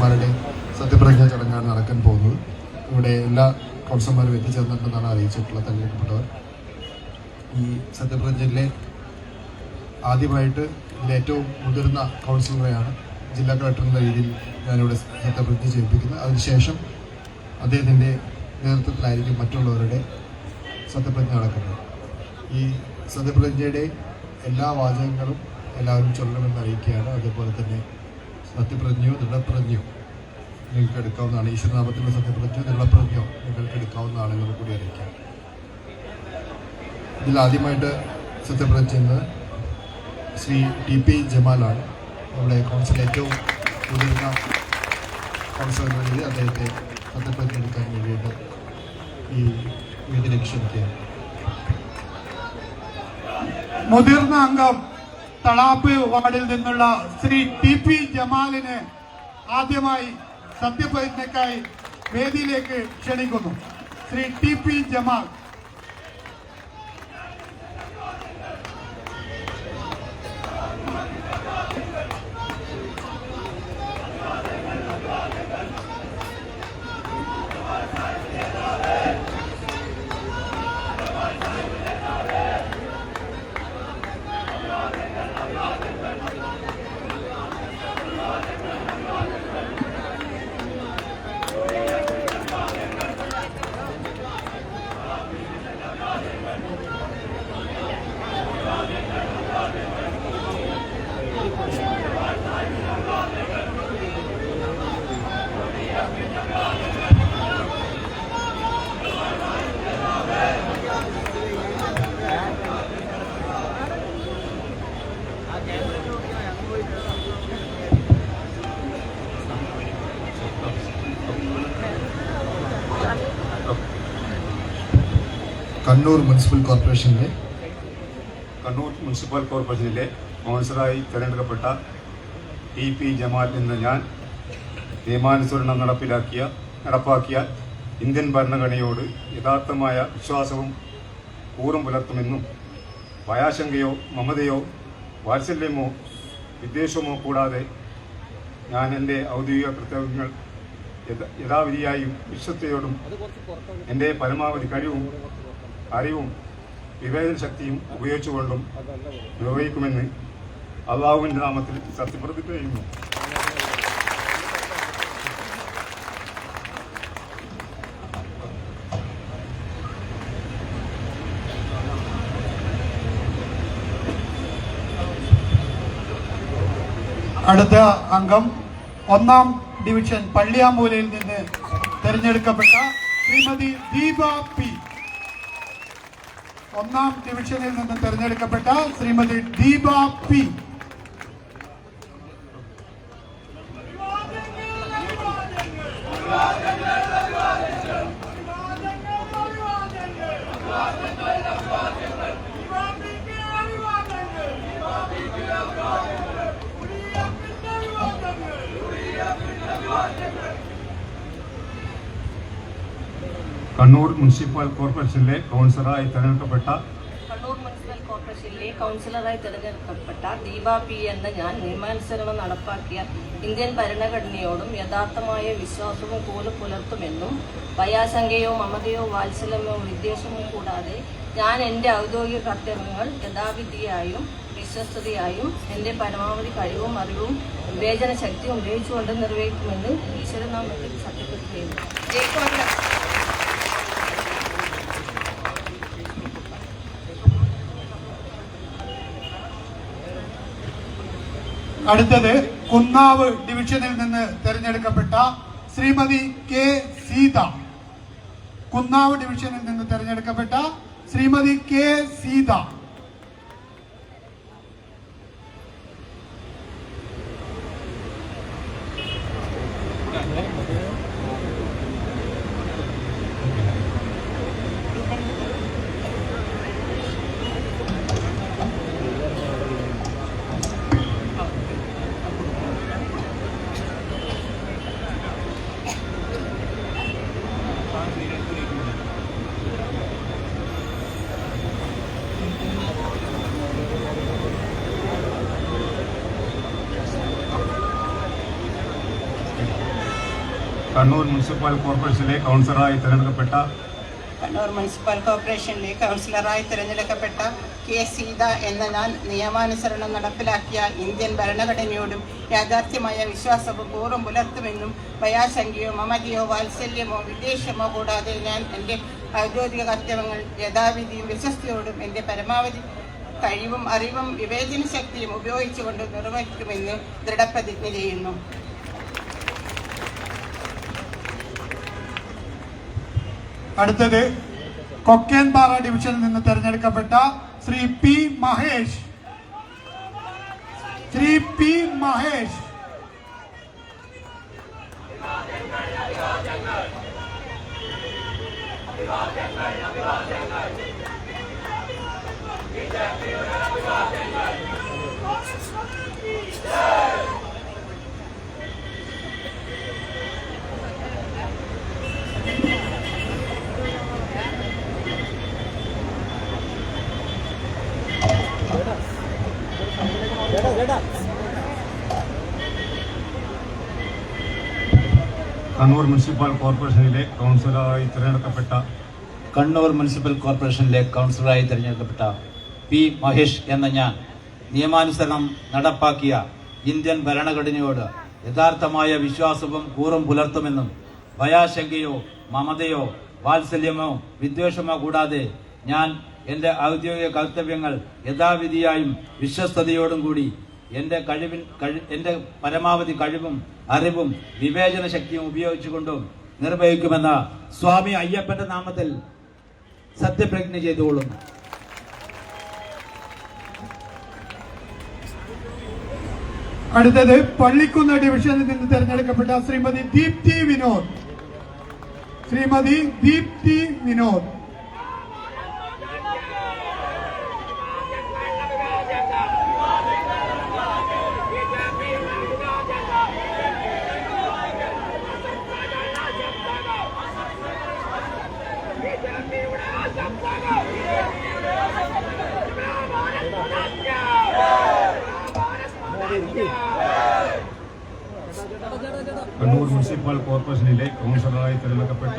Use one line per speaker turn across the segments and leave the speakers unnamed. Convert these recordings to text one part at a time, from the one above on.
കൗൺസിലർമാരുടെ സത്യപ്രതിജ്ഞാ ചടങ്ങാണ് നടക്കാൻ പോകുന്നത്. ഇവിടെ എല്ലാ കൗൺസിലർമാരും എത്തിച്ചേർന്നിട്ടുണ്ടെന്നാണ് അറിയിച്ചിട്ടുള്ള തെരഞ്ഞെടുക്കപ്പെട്ടവർ. ഈ സത്യപ്രതിജ്ഞയിലെ ആദ്യമായിട്ട് ഇതിലെ ഏറ്റവും മുതിർന്ന കൗൺസിലറെയാണ് ജില്ലാ കളക്ടർ എന്ന രീതിയിൽ ഞാനിവിടെ സത്യപ്രതിജ്ഞ ചെയ്യിപ്പിക്കുന്നത്. അതിനുശേഷം അദ്ദേഹത്തിൻ്റെ നേതൃത്വത്തിലായിരിക്കും മറ്റുള്ളവരുടെ സത്യപ്രതിജ്ഞ നടക്കുന്നത്. ഈ സത്യപ്രതിജ്ഞയുടെ എല്ലാ വാചകങ്ങളും എല്ലാവരും ചൊല്ലണമെന്ന് അറിയിക്കുകയാണ്. അതേപോലെ തന്നെ സത്യപ്രതിജ്ഞയോ ദൃഢപ്രതിജ്ഞയോ നിങ്ങൾക്ക് എടുക്കാവുന്നതാണ്. ഈശ്വരനാമത്തിലുള്ള സത്യപ്രതിജ്ഞയോ ദൃഢപ്രതിജ്ഞയോ നിങ്ങൾക്ക് എടുക്കാവുന്നതാണ് എന്ന് കൂടി അറിയിക്കാം. ഇതിൽ ആദ്യമായിട്ട് സത്യപ്രതിജ്ഞ ചെയ്യുന്നത് ശ്രീ TP ജമാലാണ്. നമ്മുടെ കൗൺസിൽ ഏറ്റവും മുതിർന്ന കൗൺസിലർ എന്ന രീതിയിൽ അദ്ദേഹത്തെ സത്യപ്രതിജ്ഞ എടുക്കാൻ വേണ്ടിയിട്ട് ഈ വേദിയിലേക്ക് ക്ഷണിക്കുകയാണ്.
മുതിർന്ന അംഗം തളാപ്പ് വാർഡിൽ നിന്നുള്ള ശ്രീ TP ജമാലിനെ ആദ്യമായി സത്യപ്രതിജ്ഞയ്ക്കായി വേദിയിലേക്ക് ക്ഷണിക്കുന്നു. Shri TP Jamal.
Kannur municipal
കോർപ്പറേഷനിലെ കൗൺസിലറായി തിരഞ്ഞെടുക്കപ്പെട്ട TP ജമാൽ എന്ന ഞാൻ നിയമാനുസരണം നടപ്പാക്കിയ ഇന്ത്യൻ ഭരണഘടനയോട് യഥാർത്ഥമായ വിശ്വാസവും കൂറും പുലർത്തുമെന്നും ഭയാശങ്കയോ മമതയോ വാത്സല്യമോ വിദ്വേഷമോ കൂടാതെ ഞാൻ എൻ്റെ ഔദ്യോഗിക കർത്തവ്യങ്ങൾ യഥാവിധിയായും വിശ്വസ്തയോടും എൻ്റെ പരമാവധി കഴിവും അറിവും വിവേചന ശക്തിയും ഉപയോഗിച്ചുകൊണ്ടും നിർവഹിക്കുമെന്ന് അള്ളാഹുവിൻ്റെ നാമത്തിൽ സത്യപ്രതിജ്ഞ ചെയ്യുന്നു.
അടുത്ത അംഗം 1-ാം ഡിവിഷൻ പള്ളിയാമൂലയിൽ നിന്ന് തെരഞ്ഞെടുക്കപ്പെട്ട ശ്രീമതി ദീപ P. 1-ാം ഡിവിഷനിൽ നിന്ന് തെരഞ്ഞെടുക്കപ്പെട്ട ശ്രീമതി ദീപ P.
കണ്ണൂർ മുനിസിപ്പൽ കോർപ്പറേഷനിലെ കൗൺസിലറായി
തിരഞ്ഞെടുക്കപ്പെട്ട ദീപ P എന്ന ഞാൻ നിയമാനുസരണം നടപ്പാക്കിയ ഇന്ത്യൻ ഭരണഘടനയോടും യഥാർത്ഥമായ വിശ്വാസവും കൂറ് പുലർത്തുമെന്നും ഭയാശങ്കയോ മമതയോ വാത്സല്യമോ വിദ്വേഷമോ കൂടാതെ ഞാൻ എൻ്റെ ഔദ്യോഗിക കർത്തവ്യങ്ങൾ യഥാവിധിയായും വിശ്വസ്തയായും എൻ്റെ പരമാവധി കഴിവും അറിവും വിവേചന ശക്തിയും ഉപയോഗിച്ചുകൊണ്ട് നിർവഹിക്കുമെന്ന് ഈശ്വരനാമത്തിൽ സത്യപ്രതിജ്ഞ ചെയ്യുന്നു.
അടുത്തത് കുന്നാവ് ഡിവിഷനിൽ നിന്ന് തെരഞ്ഞെടുക്കപ്പെട്ട ശ്രീമതി K. സീത. കുന്നാവ് ഡിവിഷനിൽ നിന്ന് തെരഞ്ഞെടുക്കപ്പെട്ട ശ്രീമതി K. സീത.
കണ്ണൂർ മുനിസിപ്പൽ കോർപ്പറേഷനിലെ കൗൺസിലറായി തിരഞ്ഞെടുക്കപ്പെട്ട
കണ്ണൂർ മുനിസിപ്പൽ കോർപ്പറേഷനിലെ കൗൺസിലറായി തിരഞ്ഞെടുക്കപ്പെട്ട കെ സീത എന്ന ഞാൻ നിയമാനുസരണം നടപ്പിലാക്കിയ ഇന്ത്യൻ ഭരണഘടനയോടും യാഥാർത്ഥ്യമായ വിശ്വാസവും കൂറും പുലർത്തുമെന്നും ഭയാശങ്കയോ മമതയോ വാത്സല്യമോ വിദ്വേഷമോ കൂടാതെ ഞാൻ എൻ്റെ ഔദ്യോഗിക കർത്തവ്യങ്ങൾ യഥാവിധിയും വിശ്വസ്തയോടും എൻ്റെ പരമാവധി കഴിവും അറിവും വിവേചന ശക്തിയും ഉപയോഗിച്ചുകൊണ്ട് നിർവഹിക്കുമെന്ന് ദൃഢപ്രതിജ്ഞ ചെയ്യുന്നു.
അടുത്തത് കൊക്കേൻപാറ ഡിവിഷനിൽ നിന്ന് തെരഞ്ഞെടുക്കപ്പെട്ട Shri P Mahesh. Shri P Mahesh.
Kannur municipal കോർപ്പറേഷനിലെ കൗൺസിലറായി തിരഞ്ഞെടുക്കപ്പെട്ട
കണ്ണൂർ മുനിസിപ്പൽ കോർപ്പറേഷനിലെ കൗൺസിലറായി തിരഞ്ഞെടുക്കപ്പെട്ട പി മഹേഷ് എന്ന ഞാൻ നിയമാനുസരണം നടപ്പാക്കിയ ഇന്ത്യൻ ഭരണഘടനയോട് യഥാർത്ഥമായ വിശ്വാസവും കൂറും പുലർത്തുമെന്നും ഭയാശങ്കയോ മമതയോ വാത്സല്യമോ വിദ്വേഷമോ കൂടാതെ ഞാൻ എൻ്റെ ഔദ്യോഗിക കർത്തവ്യങ്ങൾ യഥാവിധിയായും വിശ്വസ്തയോടും കൂടി എൻ്റെ പരമാവധി കഴിവും അറിവും വിവേചന ശക്തിയും ഉപയോഗിച്ചുകൊണ്ടും നിർവഹിക്കുമെന്ന സ്വാമി അയ്യപ്പന്റെ നാമത്തിൽ സത്യപ്രതിജ്ഞ ചെയ്തുകൊള്ളുന്നു.
അടുത്തത് പള്ളിക്കുന്ന് ഡിവിഷനിൽ നിന്ന് തെരഞ്ഞെടുക്കപ്പെട്ട ശ്രീമതി ദീപ്തി വിനോദ്. ശ്രീമതി ദീപ്തി വിനോദ്.
കണ്ണൂർ മുനിസിപ്പൽ കോർപ്പറേഷനിലെ കൗൺസിലറായി തിരഞ്ഞെടുക്കപ്പെട്ട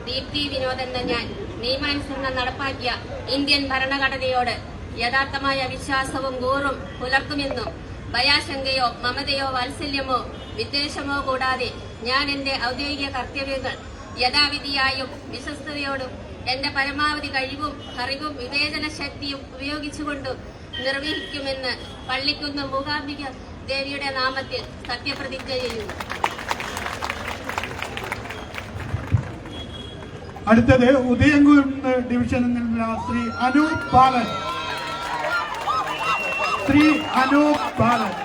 ദീപ്തി വിനോദ് എന്ന ഞാൻ നിയമാനുസരണം നടപ്പാക്കിയ ഇന്ത്യൻ ഭരണഘടനയോട് യഥാർത്ഥമായ വിശ്വാസവും കൂറും പുലർത്തുമെന്നും ഭയാശങ്കയോ മമതയോ വാത്സല്യമോ വിദ്വേഷമോ കൂടാതെ ഞാൻ എൻ്റെ ഔദ്യോഗിക കർത്തവ്യങ്ങൾ യഥാവിധിയായും വിശ്വസ്തയോടും എൻ്റെ പരമാവധി കഴിവും അറിവും വിവേചന ശക്തിയും ഉപയോഗിച്ചുകൊണ്ടും നിർവഹിക്കുമെന്ന് പള്ളിക്കുന്ന് മൂകാംബിക ദേവിയുടെ നാമത്തിൽ സത്യപ്രതിജ്ഞ ചെയ്യുന്നു.
അടുത്തത് ഉദയംകുന്ന് ഡിവിഷനിൽ നിന്നുള്ള ശ്രീ അനൂപ് ബാലൻ. ശ്രീ അനൂപ് ബാലൻ.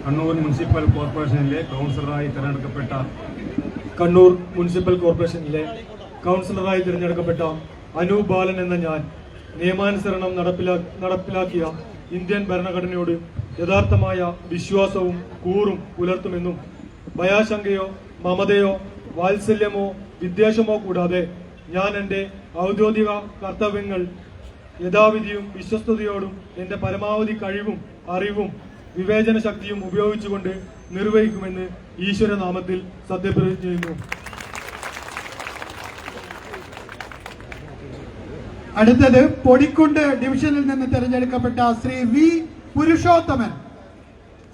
കണ്ണൂർ മുനിസിപ്പൽ കോർപ്പറേഷനിലെ കൗൺസിലറായി തിരഞ്ഞെടുക്കപ്പെട്ട
കണ്ണൂർ മുനിസിപ്പൽ കോർപ്പറേഷനിലെ കൗൺസിലറായി തിരഞ്ഞെടുക്കപ്പെട്ട അനൂപ് ബാലൻ എന്ന ഞാൻ നിയമാനുസരണം നടപ്പിലാക്കിയ ഇന്ത്യൻ ഭരണഘടനയോട് യഥാർത്ഥമായ വിശ്വാസവും കൂറും പുലർത്തുമെന്നും ഭയാശങ്കയോ മമതയോ വാത്സല്യമോ വിദ്വേഷമോ കൂടാതെ ഞാൻ എൻ്റെ ഔദ്യോഗിക കർത്തവ്യങ്ങൾ യഥാവിധിയും വിശ്വസ്തയോടും എൻ്റെ പരമാവധി കഴിവും അറിവും വിവേചന ശക്തിയും ഉപയോഗിച്ചുകൊണ്ട് നിർവഹിക്കുമെന്ന് ഈശ്വരനാമത്തിൽ സത്യപ്രതിജ്ഞ ചെയ്യുന്നു.
അടുത്തത് പൊടിക്കുണ്ട് ഡിവിഷനിൽ നിന്ന് തെരഞ്ഞെടുക്കപ്പെട്ട Shri V Purushothaman.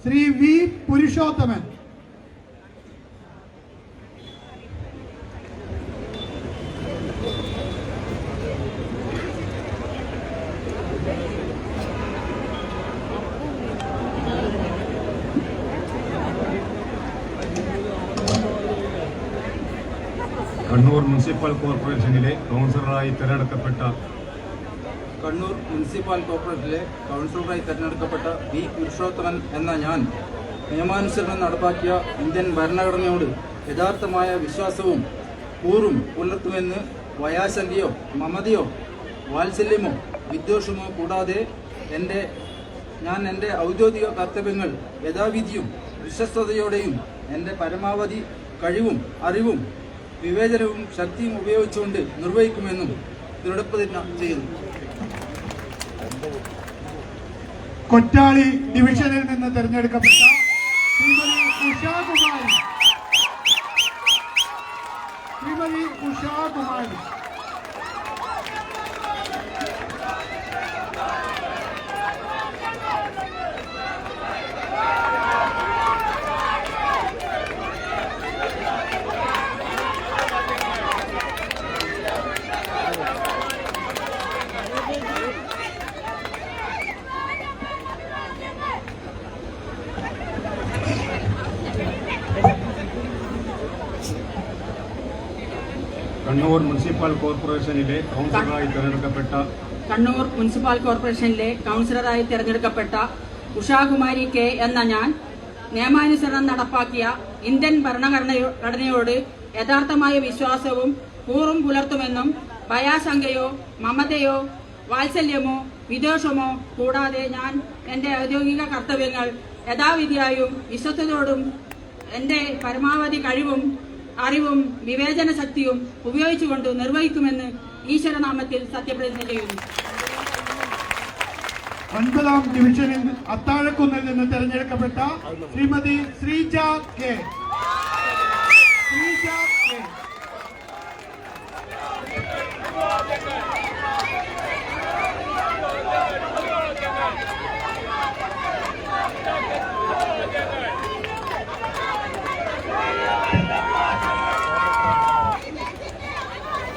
Shri V Purushothaman.
Kannur municipal കോർപ്പറേഷനിലെ കൗൺസിലറായി തിരഞ്ഞെടുക്കപ്പെട്ട
കണ്ണൂർ മുനിസിപ്പൽ കോർപ്പറേഷനിലെ കൗൺസിലറായി തിരഞ്ഞെടുക്കപ്പെട്ട വി പുരുഷോത്തമൻ എന്ന ഞാൻ നിയമാനുസരണം നടപ്പാക്കിയ ഇന്ത്യൻ ഭരണഘടനയോട് യഥാർത്ഥമായ വിശ്വാസവും കൂറും പുലർത്തുമെന്ന് വയാശങ്കയോ മമതയോ വാത്സല്യമോ വിദ്വേഷമോ കൂടാതെ ഞാൻ എൻ്റെ ഔദ്യോഗിക കർത്തവ്യങ്ങൾ യഥാവിധിയും വിശ്വസ്തയോടെയും എൻ്റെ പരമാവധി കഴിവും അറിവും വിവേചനവും ശക്തിയും ഉപയോഗിച്ചുകൊണ്ട് നിർവഹിക്കുമെന്നും ദൃഢപ്രതിജ്ഞ ചെയ്യുന്നു.
കൊറ്റാളി ഡിവിഷനിൽ നിന്ന് തെരഞ്ഞെടുക്കപ്പെട്ട ശ്രീമതി ഉഷാകുമാരി. ശ്രീമതി ഉഷാകുമാരി.
കണ്ണൂർ മുനിസിപ്പൽ കോർപ്പറേഷനിലെ കൗൺസിലറായി തിരഞ്ഞെടുക്കപ്പെട്ട
കണ്ണൂർ മുനിസിപ്പൽ കോർപ്പറേഷനിലെ കൗൺസിലറായി തിരഞ്ഞെടുക്കപ്പെട്ട ഉഷാകുമാരി കെ എന്ന ഞാൻ നിയമാനുസരണം നടപ്പാക്കിയ ഇന്ത്യൻ ഭരണഘടനയോട് യഥാർത്ഥമായ വിശ്വാസവും കൂറും പുലർത്തുമെന്നും ഭയാശങ്കയോ മമതയോ വാത്സല്യമോ വിദ്വേഷമോ കൂടാതെ ഞാൻ എൻ്റെ ഔദ്യോഗിക കർത്തവ്യങ്ങൾ യഥാവിധിയായും വിശ്വസ്തയോടും എൻ്റെ പരമാവധി കഴിവും അറിവും വിവേചന ശക്തിയും ഉപയോഗിച്ചുകൊണ്ട് നിർവഹിക്കുമെന്ന് ഈശ്വരനാമത്തിൽ സത്യപ്രതിജ്ഞ ചെയ്യുന്നു.
9ാം ഡിവിഷനിൽ അത്താഴക്കുന്നിൽ നിന്ന് തെരഞ്ഞെടുക്കപ്പെട്ട Shrimati Sreeja K. Sreeja K.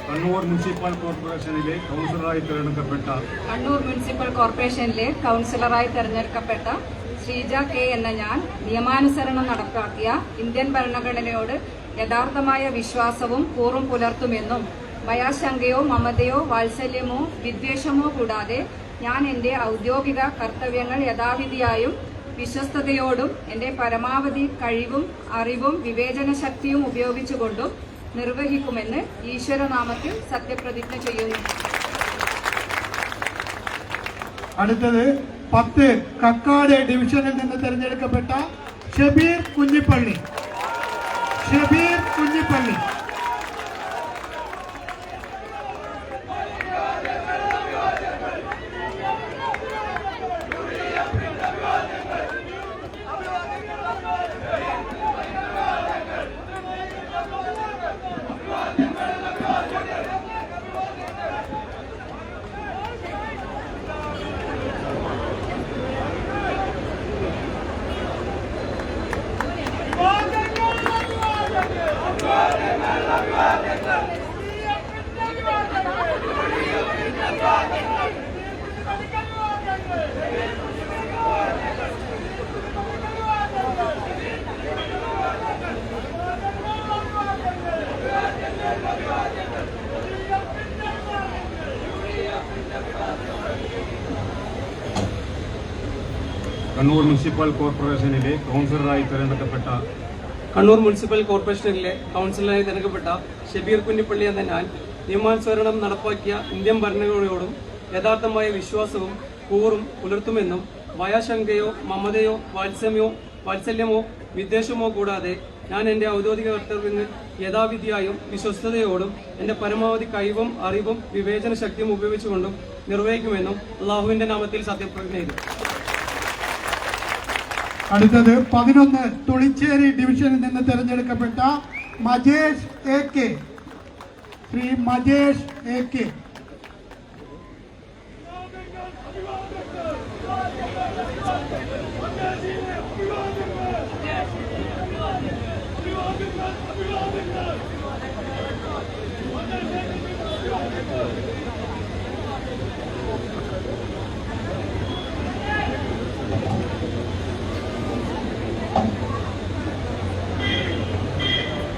Kannur municipal കോർപ്പറേഷനിലെ കൗൺസിലറായി തിരഞ്ഞെടുക്കപ്പെട്ട
കണ്ണൂർ മുനിസിപ്പൽ കോർപ്പറേഷനിലെ കൗൺസിലറായി തെരഞ്ഞെടുക്കപ്പെട്ട ശ്രീജ കെ എന്ന ഞാൻ നിയമാനുസരണം നടപ്പാക്കിയ ഇന്ത്യൻ ഭരണഘടനയോട് യഥാർത്ഥമായ വിശ്വാസവും കൂറും പുലർത്തുമെന്നും ഭയാശങ്കയോ മമതയോ വാത്സല്യമോ വിദ്വേഷമോ കൂടാതെ ഞാൻ എൻ്റെ ഔദ്യോഗിക കർത്തവ്യങ്ങൾ യഥാവിധിയായും വിശ്വസ്തയോടും എൻ്റെ പരമാവധി കഴിവും അറിവും വിവേചന ശക്തിയും ഉപയോഗിച്ചുകൊണ്ടും നിർവഹിക്കുമെന്ന് ഈശ്വരനാമത്തിൽ സത്യപ്രതിജ്ഞ ചെയ്യുന്നു.
അടുത്തത് 10 കക്കാട് ഡിവിഷനിൽ നിന്ന് തെരഞ്ഞെടുക്കപ്പെട്ട ഷബീർ കുഞ്ഞിപ്പള്ളി. ഷബീർ കുഞ്ഞിപ്പള്ളി.
കണ്ണൂർ മുനിസിപ്പൽ കോർപ്പറേഷനിലെ കൗൺസിലറായി തിരഞ്ഞെടുക്കപ്പെട്ട
കണ്ണൂർ മുനിസിപ്പൽ കോർപ്പറേഷനിലെ കൗൺസിലറായി തിരഞ്ഞെടുക്കപ്പെട്ട ഷബീർ കുഞ്ഞിപ്പള്ളി എന്ന ഞാൻ നിയമാനുസരണം നടപ്പാക്കിയ ഇന്ത്യൻ ഭരണഘടനയോടും യഥാർത്ഥമായ വിശ്വാസവും കൂറും പുലർത്തുമെന്നും ഭയാശങ്കയോ മമതയോ വാത്സല്യമോ വിദ്വേഷമോ കൂടാതെ ഞാൻ എൻ്റെ ഔദ്യോഗിക കർത്തവ്യങ്ങൾ യഥാവിധിയായും വിശ്വസ്തയോടും എൻ്റെ പരമാവധി കഴിവും അറിവും വിവേചന ശക്തിയും ഉപയോഗിച്ചുകൊണ്ടും നിർവഹിക്കുമെന്നും അള്ളാഹുവിന്റെ നാമത്തിൽ സത്യപ്രതിജ്ഞ ചെയ്തു.
അടുത്തത് 11 തുളിച്ചേരി ഡിവിഷനിൽ നിന്ന് തെരഞ്ഞെടുക്കപ്പെട്ട Majesh A K. Shri Majesh A K.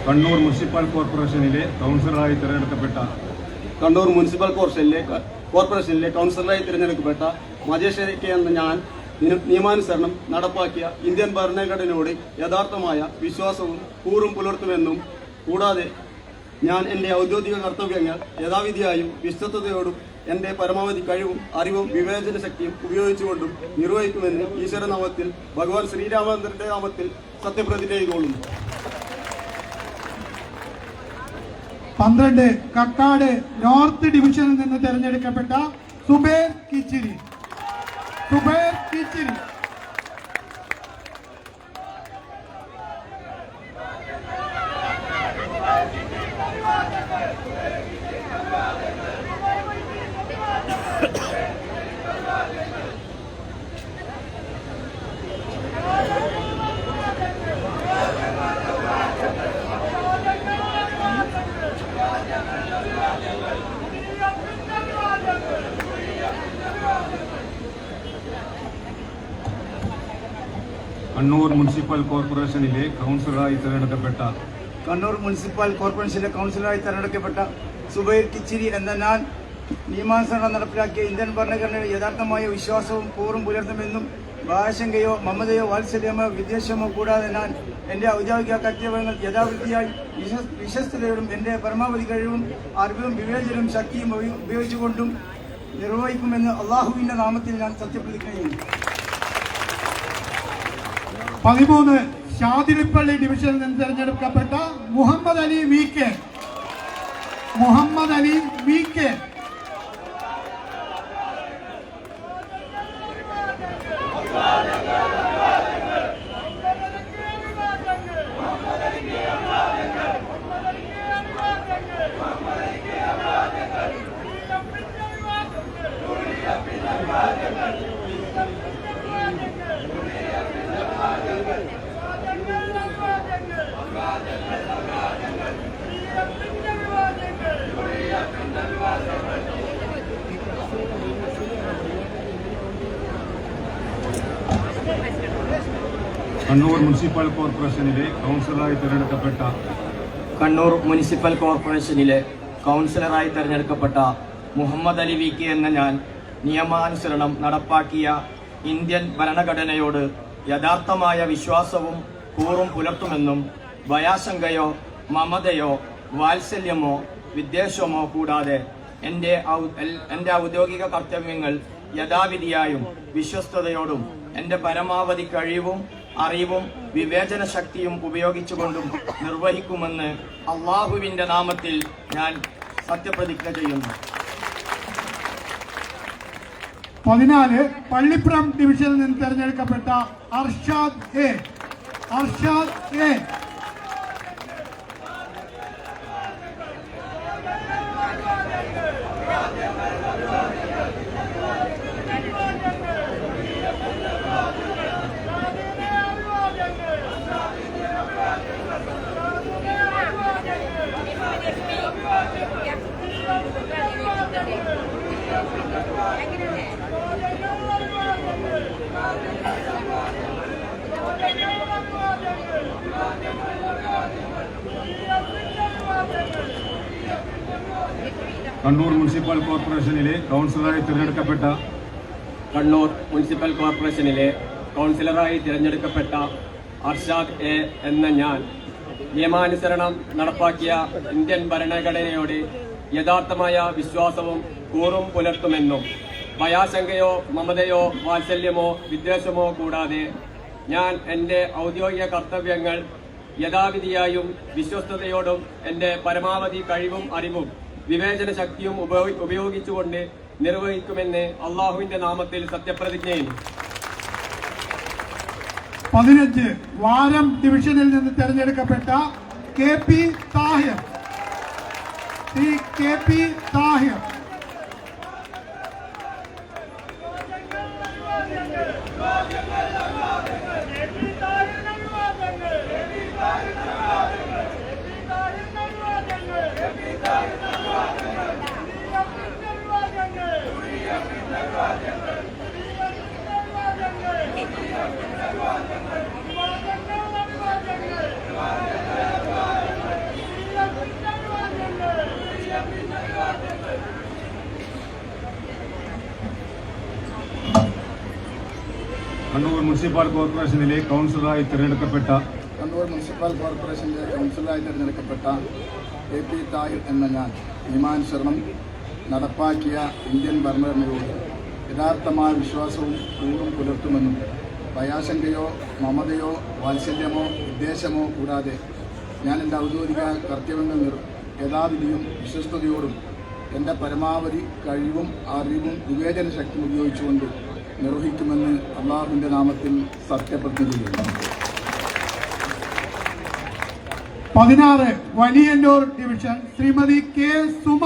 Kannur municipal കോർപ്പറേഷനിലെ കൗൺസിലറായി തിരഞ്ഞെടുക്കപ്പെട്ട
കണ്ണൂർ മുനിസിപ്പൽ കോർപ്പറേഷനിലെ കൗൺസിലറായി തിരഞ്ഞെടുക്കപ്പെട്ട മജേഷ് കെ എന്ന ഞാൻ
നിയമാനുസരണം നടപ്പാക്കിയ ഇന്ത്യൻ ഭരണഘടനയോട് യഥാർത്ഥമായ വിശ്വാസവും കൂറും പുലർത്തുമെന്നും കൂടാതെ ഞാൻ എൻ്റെ ഔദ്യോഗിക കർത്തവ്യങ്ങൾ യഥാവിധിയായും വിശ്വസ്തയോടും എൻ്റെ പരമാവധി കഴിവും അറിവും വിവേചന ശക്തിയും ഉപയോഗിച്ചുകൊണ്ടും നിർവഹിക്കുമെന്ന് ഈശ്വരനാമത്തിൽ ഭഗവാൻ ശ്രീരാമചന്ദ്രന്റെ നാമത്തിൽ സത്യപ്രതിജ്ഞ ചെയ്തുകൊള്ളുന്നു.
12 കക്കാട് നോർത്ത് ഡിവിഷനിൽ നിന്ന് തെരഞ്ഞെടുക്കപ്പെട്ട സുബൈർ കിച്ചിരി.
കണ്ണൂർ മുനിസിപ്പൽ കോർപ്പറേഷനിലെ കൗൺസിലറായി തിരഞ്ഞെടുക്കപ്പെട്ട
സുബൈർ കിച്ചിരി എന്ന ഞാൻ നിയമാനുസരണം നടപ്പിലാക്കിയ ഇന്ത്യൻ ഭരണഘടനയുടെ യഥാർത്ഥമായ വിശ്വാസവും കൂറും പുലർത്തുമെന്നും ഭാഷങ്കയോ മമതയോ വാത്സല്യമോ വിദ്വേഷമോ കൂടാതെ ഞാൻ എൻ്റെ ഔദ്യോഗിക കർത്തവ്യങ്ങൾ യഥാവിധിയായി വിശ്വസ്തയോടും എൻ്റെ പരമാവധി കഴിവും അറിവും വിവേചനവും ശക്തിയും ഉപയോഗിച്ചുകൊണ്ടും നിർവഹിക്കുമെന്ന് അള്ളാഹുവിൻ്റെ നാമത്തിൽ ഞാൻ സത്യപ്രതിജ്ഞ ചെയ്യുന്നു.
13 ഷാദിലിപ്പള്ളി ഡിവിഷനിൽ നിന്ന് തെരഞ്ഞെടുക്കപ്പെട്ട Muhammad Ali V K.
Kannur municipal കോർപ്പറേഷനിലെ കൗൺസിലറായി തിരഞ്ഞെടുക്കപ്പെട്ട
മുഹമ്മദ് അലി വി കെ എന്ന ഞാൻ നിയമാനുസരണം നടപ്പാക്കിയ ഇന്ത്യൻ ഭരണഘടനയോട് യഥാർത്ഥമായ വിശ്വാസവും കൂറും പുലർത്തുമെന്നും ഭയാശങ്കയോ മമതയോ വാത്സല്യമോ വിദ്വേഷമോ കൂടാതെ എൻ്റെ ഔദ്യോഗിക കർത്തവ്യങ്ങൾ യഥാവിധിയായും വിശ്വസ്തയോടും എൻ്റെ പരമാവധി കഴിവും അറിവും വിവേചന ശക്തിയും ഉപയോഗിച്ചുകൊണ്ടും നിർവഹിക്കുമെന്ന് അള്ളാഹുവിൻ്റെ നാമത്തിൽ ഞാൻ സത്യപ്രതിജ്ഞ ചെയ്യുന്നു.
14 പള്ളിപ്പുറം ഡിവിഷനിൽ നിന്ന് തെരഞ്ഞെടുക്കപ്പെട്ട അർഷാദ് എ.
കണ്ണൂർ മുനിസിപ്പൽ കോർപ്പറേഷനിലെ കൗൺസിലറായി തിരഞ്ഞെടുക്കപ്പെട്ട അർഷാദ് എ എന്ന ഞാൻ നിയമാനുസരണം നടപ്പാക്കിയ ഇന്ത്യൻ ഭരണഘടനയോട് യഥാർത്ഥമായ വിശ്വാസവും കൂറും പുലർത്തുമെന്നും ഭയാശങ്കയോ മമതയോ വാത്സല്യമോ വിദ്വേഷമോ കൂടാതെ ഞാൻ എൻ്റെ ഔദ്യോഗിക കർത്തവ്യങ്ങൾ യഥാവിധിയായും വിശ്വസ്തയോടും എൻ്റെ പരമാവധി കഴിവും അറിവും വിവേചന ശക്തിയും ഉപയോഗിച്ചുകൊണ്ട് നിർവഹിക്കുമെന്ന് അള്ളാഹുവിന്റെ നാമത്തിൽ സത്യപ്രതിജ്ഞ ചെയ്യുന്നു.
15 വാരം ഡിവിഷനിൽ നിന്ന് തെരഞ്ഞെടുക്കപ്പെട്ട K P Thahir.
Kannur municipal കോർപ്പറേഷനിലെ കൗൺസിലറായി തിരഞ്ഞെടുക്കപ്പെട്ട
AP താഹിർ എന്ന ഞാൻ നിയമാനുസരണം നടപ്പാക്കിയ ഇന്ത്യൻ ഭരണഘടനയോട് യഥാർത്ഥമായ വിശ്വാസവും കൂറും പുലർത്തുമെന്നും ഭയാശങ്കയോ മമതയോ വാത്സല്യമോ വിദ്വേഷമോ കൂടാതെ ഞാൻ എൻ്റെ ഔദ്യോഗിക കർത്തവ്യങ്ങൾ യഥാവിധിയും വിശ്വസ്തയോടും എൻ്റെ പരമാവധി കഴിവും അറിവും വിവേചന ശക്തിയും ഉപയോഗിച്ചുകൊണ്ട് നിർവഹിക്കുമെന്ന് അള്ളാഹുവിൻ്റെ നാമത്തിൽ സത്യപ്രതിജ്ഞ ചെയ്യുന്നു.
16 Valiyannur division Shrimati K Suma.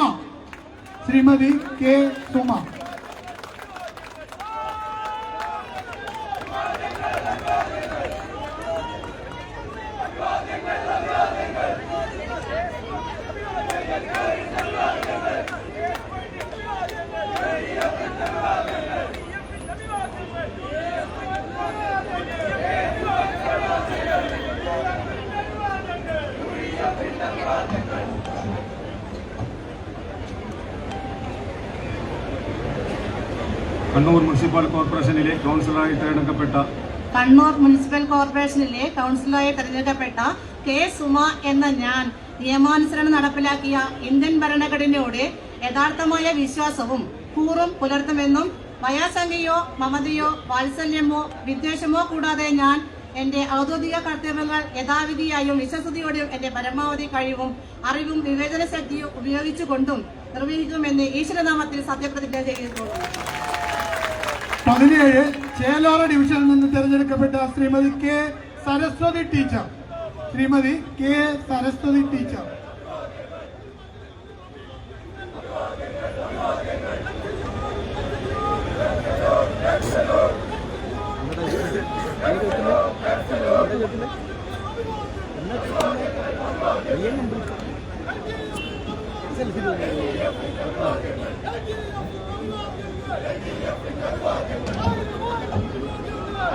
Kannur municipal കോർപ്പറേഷനിലെ കൗൺസിലറായി തിരഞ്ഞെടുക്കപ്പെട്ട
കെ സുമ എന്ന ഞാൻ നിയമാനുസരണം നടപ്പിലാക്കിയ ഇന്ത്യൻ ഭരണഘടനയോട് യഥാർത്ഥമായ വിശ്വാസവും കൂറും പുലർത്തുമെന്നും ഭയാശങ്കയോ മമതയോ വാത്സല്യമോ വിദ്വേഷമോ കൂടാതെ ഞാൻ എന്റെ ഔദ്യോഗിക കർത്തവ്യങ്ങൾ യഥാവിധിയായും വിശ്വസ്തയോടെയും എന്റെ പരമാവധി കഴിവും അറിവും വിവേചന ശക്തിയും ഉപയോഗിച്ചുകൊണ്ടും നിർവഹിക്കുമെന്ന് ഈശ്വരനാമത്തിൽ സത്യപ്രതിജ്ഞ ചെയ്യുന്നു.
17 ചേലോറ ഡിവിഷനിൽ നിന്ന് തിരഞ്ഞെടുക്കപ്പെട്ട Shrimati K Saraswathi teacher.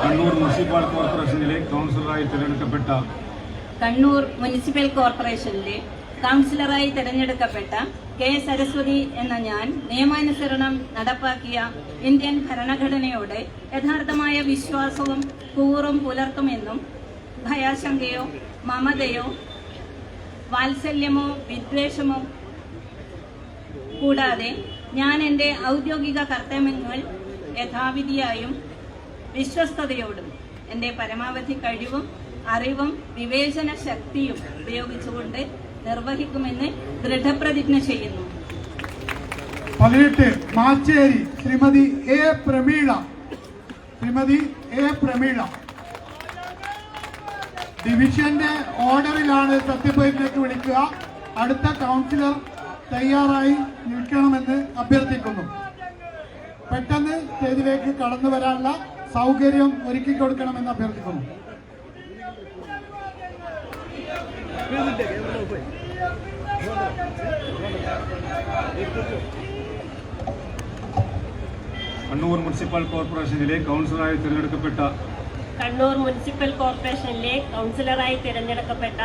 Kannur municipal കോർപ്പറേഷനിലെ കൗൺസിലറായി തിരഞ്ഞെടുക്കപ്പെട്ട
കണ്ണൂർ മുനിസിപ്പൽ കോർപ്പറേഷനിലെ കൗൺസിലറായി തിരഞ്ഞെടുക്കപ്പെട്ട കെ സരസ്വതി എന്ന ഞാൻ നിയമാനുസരണം നടപ്പാക്കിയ ഇന്ത്യൻ ഭരണഘടനയോട് യഥാർത്ഥമായ വിശ്വാസവും കൂറും പുലർത്തുമെന്നും ഭയാശങ്കയോ മമതയോ വാത്സല്യമോ വിദ്വേഷമോ കൂടാതെ ഞാൻ എൻ്റെ ഔദ്യോഗിക കർത്തവ്യങ്ങൾ യഥാവിധിയായും വിശ്വസ്തയോടും എൻ്റെ പരമാവധി കഴിവും അറിവും വിവേചന ശക്തിയും ഉപയോഗിച്ചുകൊണ്ട് നിർവഹിക്കുമെന്ന് ദൃഢപ്രതിജ്ഞ ചെയ്യുന്നു.
18 മാച്ചേരി ശ്രീമതി എ പ്രമീള. ഡിവിഷന്റെ ഓർഡറിലാണ് സത്യപ്രതിജ്ഞയ്ക്ക് വിളിക്കുക. അടുത്ത കൗൺസിലർ തയ്യാറായി നിൽക്കണമെന്ന് അഭ്യർത്ഥിക്കുന്നു. പെട്ടെന്ന് സ്റ്റേജിലേക്ക് കടന്നു വരാനുള്ള സൗകര്യം ഒരുക്കി കൊടുക്കണമെന്ന് അഭ്യർത്ഥിക്കുന്നു.
കണ്ണൂർ മുനിസിപ്പൽ കോർപ്പറേഷനിലെ കൗൺസിലറായി തിരഞ്ഞെടുക്കപ്പെട്ട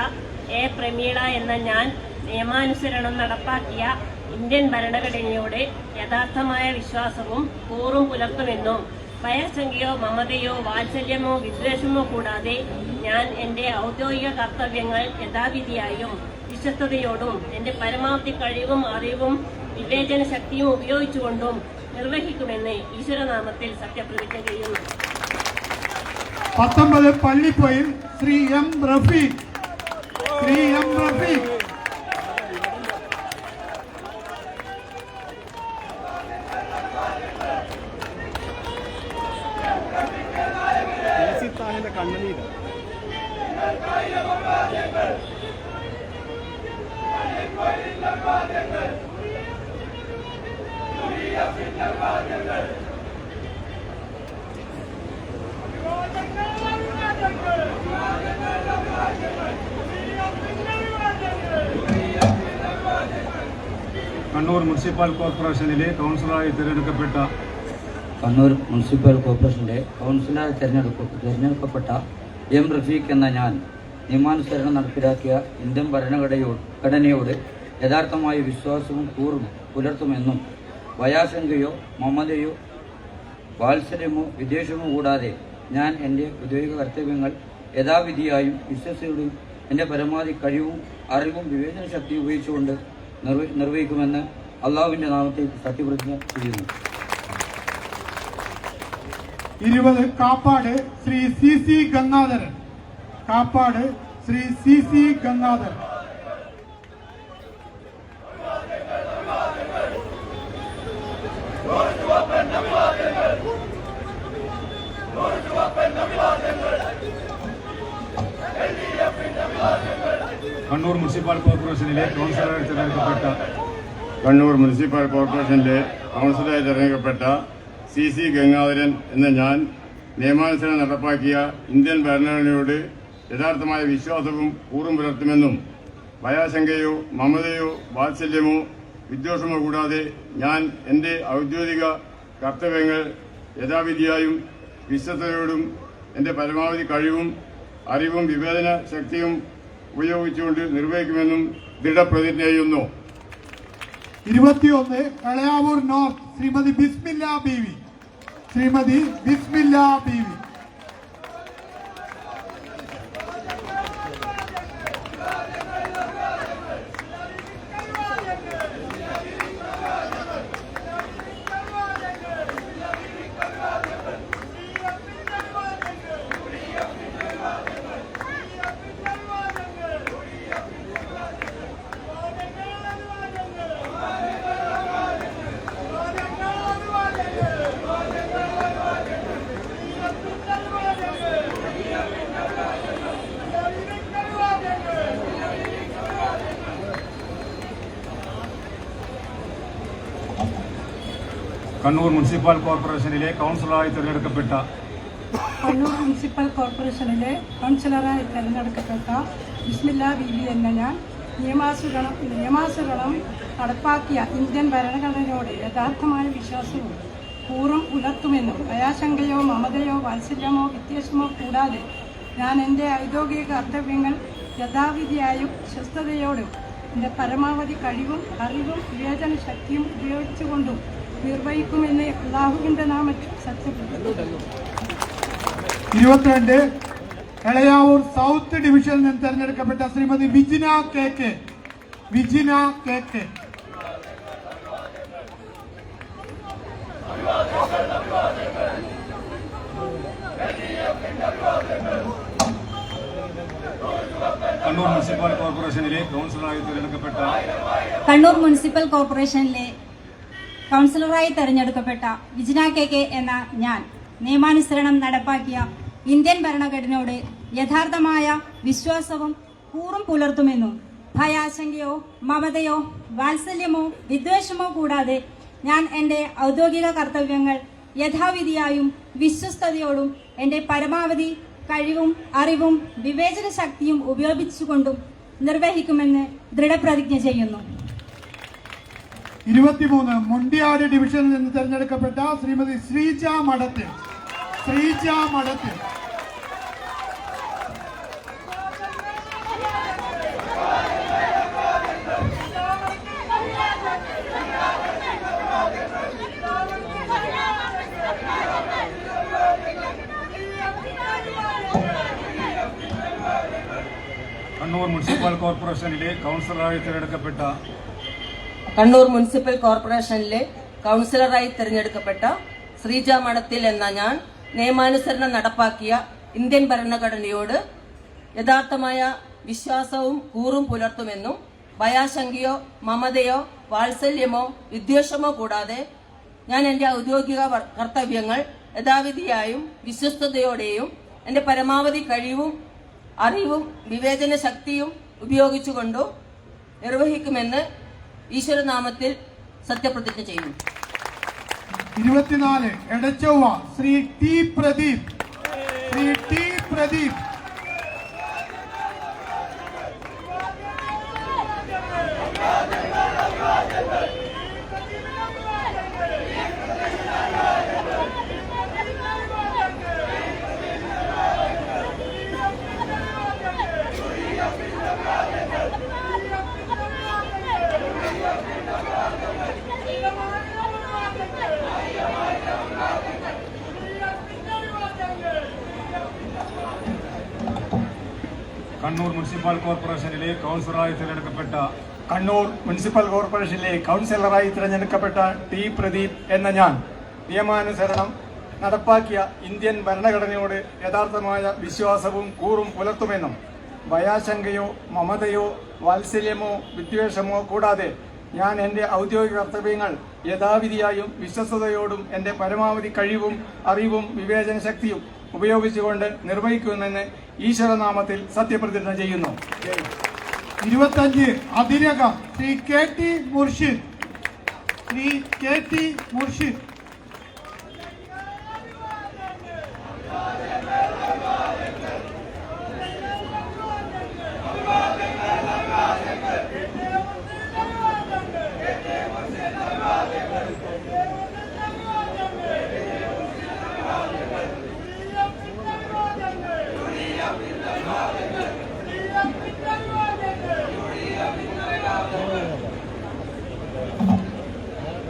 എ പ്രമീള എന്ന ഞാൻ നിയമാനുസരണം നടപ്പാക്കിയ ഇന്ത്യൻ ഭരണഘടനയോട് യഥാർത്ഥമായ വിശ്വാസവും കൂറും പുലർത്തുമെന്നും ഭയശങ്കയോ മമതയോ വാത്സല്യമോ വിദ്വേഷമോ കൂടാതെ ഞാൻ എൻ്റെ ഔദ്യോഗിക കർത്തവ്യങ്ങൾ യഥാവിധിയായും വിശ്വസ്തയോടും എൻ്റെ പരമാവധി കഴിവും അറിവും വിവേചന ശക്തിയും ഉപയോഗിച്ചുകൊണ്ടും നിർവഹിക്കുമെന്ന് ഈശ്വരനാമത്തിൽ സത്യപ്രതിജ്ഞ ചെയ്യുന്നു.
19 പള്ളിപ്പൊയിൽ ശ്രീ എം റഫീഖ്.
കണ്ണൂർ മുനിസിപ്പൽ കോർപ്പറേഷനിലെ കൗൺസിലറായി തിരഞ്ഞെടുക്കപ്പെട്ട
കണ്ണൂർ മുനിസിപ്പൽ കോർപ്പറേഷന്റെ കൗൺസിലറായി തിരഞ്ഞെടുക്കപ്പെട്ട എം റഫീഖ് എന്ന ഞാൻ നിയമാനുസരണം നടപ്പിലാക്കിയ ഇന്ത്യൻ ഭരണഘടനയോട് യഥാർത്ഥമായ വിശ്വാസവും കൂറും പുലർത്തുമെന്നും ഭയാശങ്കയോ മമതയോ വാത്സല്യമോ വിദ്വേഷമോ കൂടാതെ ഞാൻ എൻ്റെ ഔദ്യോഗിക കർത്തവ്യങ്ങൾ യഥാവിധിയായും വിശ്വസ്തയോടും എൻ്റെ പരമാവധി കഴിവും അറിവും വിവേചന ശക്തിയും ഉപയോഗിച്ചുകൊണ്ട് നിർവഹിക്കുമെന്ന് അള്ളാഹുവിൻ്റെ നാമത്തിൽ സത്യപ്രതിജ്ഞ ചെയ്യുന്നു.
20 Kappad Shri CC Gangadharan. Kappad Shri CC Gangadharan.
Kannur municipal കോർപ്പറേഷനിലെ കൗൺസിലറായി തിരഞ്ഞെടുക്കപ്പെട്ട CC ഗംഗാധരൻ എന്ന ഞാൻ നിയമാനുസരണം നടപ്പാക്കിയ ഇന്ത്യൻ ഭരണഘടനയോട് യഥാർത്ഥമായ വിശ്വാസവും കൂറും പുലർത്തുമെന്നും ഭയാശങ്കയോ മമതയോ വാത്സല്യമോ വിദ്വേഷമോ കൂടാതെ ഞാൻ എൻ്റെ ഔദ്യോഗിക കർത്തവ്യങ്ങൾ യഥാവിധിയായും വിശ്വസ്തയോടും എൻ്റെ പരമാവധി കഴിവും അറിവും വിവേചന ശക്തിയും ഉപയോഗിച്ചുകൊണ്ട് നിർവഹിക്കുമെന്നും ദൃഢപ്രതിജ്ഞ ചെയ്യുന്നു.
21 കളയാവൂർ നോർത്ത് ശ്രീമതി ബിസ്മില്ല ബീവി. ശ്രീമതി ബിസ്മില്ല ബീവി.
കണ്ണൂർ മുനിസിപ്പൽ കോർപ്പറേഷനിലെ കൗൺസിലറായി തിരഞ്ഞെടുക്കപ്പെട്ട
ബിസ്മില്ല ബീവി എന്ന ഞാൻ നിയമാനുസരണം നടപ്പാക്കിയ ഇന്ത്യൻ ഭരണഘടനയോട് യഥാർത്ഥമായ വിശ്വാസവും കൂറും പുലർത്തുമെന്നും ഭയാശങ്കയോ മമതയോ വാത്സല്യമോ വിദ്വേഷമോ കൂടാതെ ഞാൻ എൻ്റെ ഔദ്യോഗിക കർത്തവ്യങ്ങൾ യഥാവിധിയായും വിശ്വസ്തയോടും എൻ്റെ പരമാവധി കഴിവും അറിവും വിവേചന ശക്തിയും ഉപയോഗിച്ചുകൊണ്ടും നിർവഹിക്കുമെന്ന് അള്ളാഹുവിൻ്റെ നാമത്തിൽ സത്യപ്പെടുത്തുന്നു.
22 കളയാവൂർ സൗത്ത് ഡിവിഷനിൽ നിന്ന് തെരഞ്ഞെടുക്കപ്പെട്ട Shrimati Vijina KK. Vijina KK.
Kannur municipal കോർപ്പറേഷനിലെ കൗൺസിലറായി തിരഞ്ഞെടുക്കപ്പെട്ട
വിജിന KK എന്ന ഞാൻ നിയമാനുസരണം നടപ്പാക്കിയ ഇന്ത്യൻ ഭരണഘടനയോട് യഥാർത്ഥമായ വിശ്വാസവും കൂറും പുലർത്തുമെന്നും ഭയാശങ്കയോ മമതയോ വാത്സല്യമോ വിദ്വേഷമോ കൂടാതെ ഞാൻ എൻ്റെ ഔദ്യോഗിക കർത്തവ്യങ്ങൾ യഥാവിധിയായും വിശ്വസ്തയോടും എൻ്റെ പരമാവധി കഴിവും അറിവും വിവേചന ശക്തിയും ഉപയോഗിച്ചുകൊണ്ടും നിർവഹിക്കുമെന്ന് ദൃഢപ്രതിജ്ഞ ചെയ്യുന്നു.
23 മുണ്ടിയാട് ഡിവിഷനിൽ നിന്ന് തെരഞ്ഞെടുക്കപ്പെട്ട ശ്രീമതി ശ്രീജ മഠത്തിൽ. ശ്രീജ മഠത്തിൽ.
കണ്ണൂർ മുനിസിപ്പൽ കോർപ്പറേഷനിലെ കൗൺസിലറായി തിരഞ്ഞെടുക്കപ്പെട്ട
ശ്രീജ മഠത്തിൽ എന്ന ഞാൻ നിയമാനുസരണം നടപ്പാക്കിയ ഇന്ത്യൻ ഭരണഘടനയോട് യഥാർത്ഥമായ വിശ്വാസവും കൂറും പുലർത്തുമെന്നും ഭയാശങ്കയോ മമതയോ വാത്സല്യമോ വിദ്വേഷമോ കൂടാതെ ഞാൻ എൻ്റെ ഔദ്യോഗിക കർത്തവ്യങ്ങൾ യഥാവിധിയായും വിശ്വസ്തയോടെയും എൻ്റെ പരമാവധി കഴിവും അറിവും വിവേചന ശക്തിയും ഉപയോഗിച്ചുകൊണ്ടും നിർവഹിക്കുമെന്ന് ഈശ്വരനാമത്തിൽ സത്യപ്രതിജ്ഞ ചെയ്യുന്നു.
24 Edachovva Shri T Pradeep. Shri T Pradeep.
Kannur municipal കോർപ്പറേഷനിലെ കൗൺസിലറായി തിരഞ്ഞെടുക്കപ്പെട്ട
കണ്ണൂർ മുനിസിപ്പൽ കോർപ്പറേഷനിലെ കൗൺസിലറായി തിരഞ്ഞെടുക്കപ്പെട്ട ടി പ്രദീപ് എന്ന ഞാൻ നിയമാനുസരണം നടപ്പാക്കിയ ഇന്ത്യൻ ഭരണഘടനയോട് യഥാർത്ഥമായ വിശ്വാസവും കൂറും പുലർത്തുമെന്നും ഭയാശങ്കയോ മമതയോ വാത്സല്യമോ വിദ്വേഷമോ കൂടാതെ ഞാൻ എൻ്റെ ഔദ്യോഗിക കർത്തവ്യങ്ങൾ യഥാവിധിയായും വിശ്വസ്തയോടും എൻ്റെ പരമാവധി കഴിവും അറിവും വിവേചന ശക്തിയും ഉപയോഗിച്ചുകൊണ്ട് നിർവഹിക്കുമെന്ന് ഈശ്വരനാമത്തിൽ സത്യപ്രതിജ്ഞ ചെയ്യുന്നു.
25 Athirakam Shri K T Murshid. Shri K T Murshid.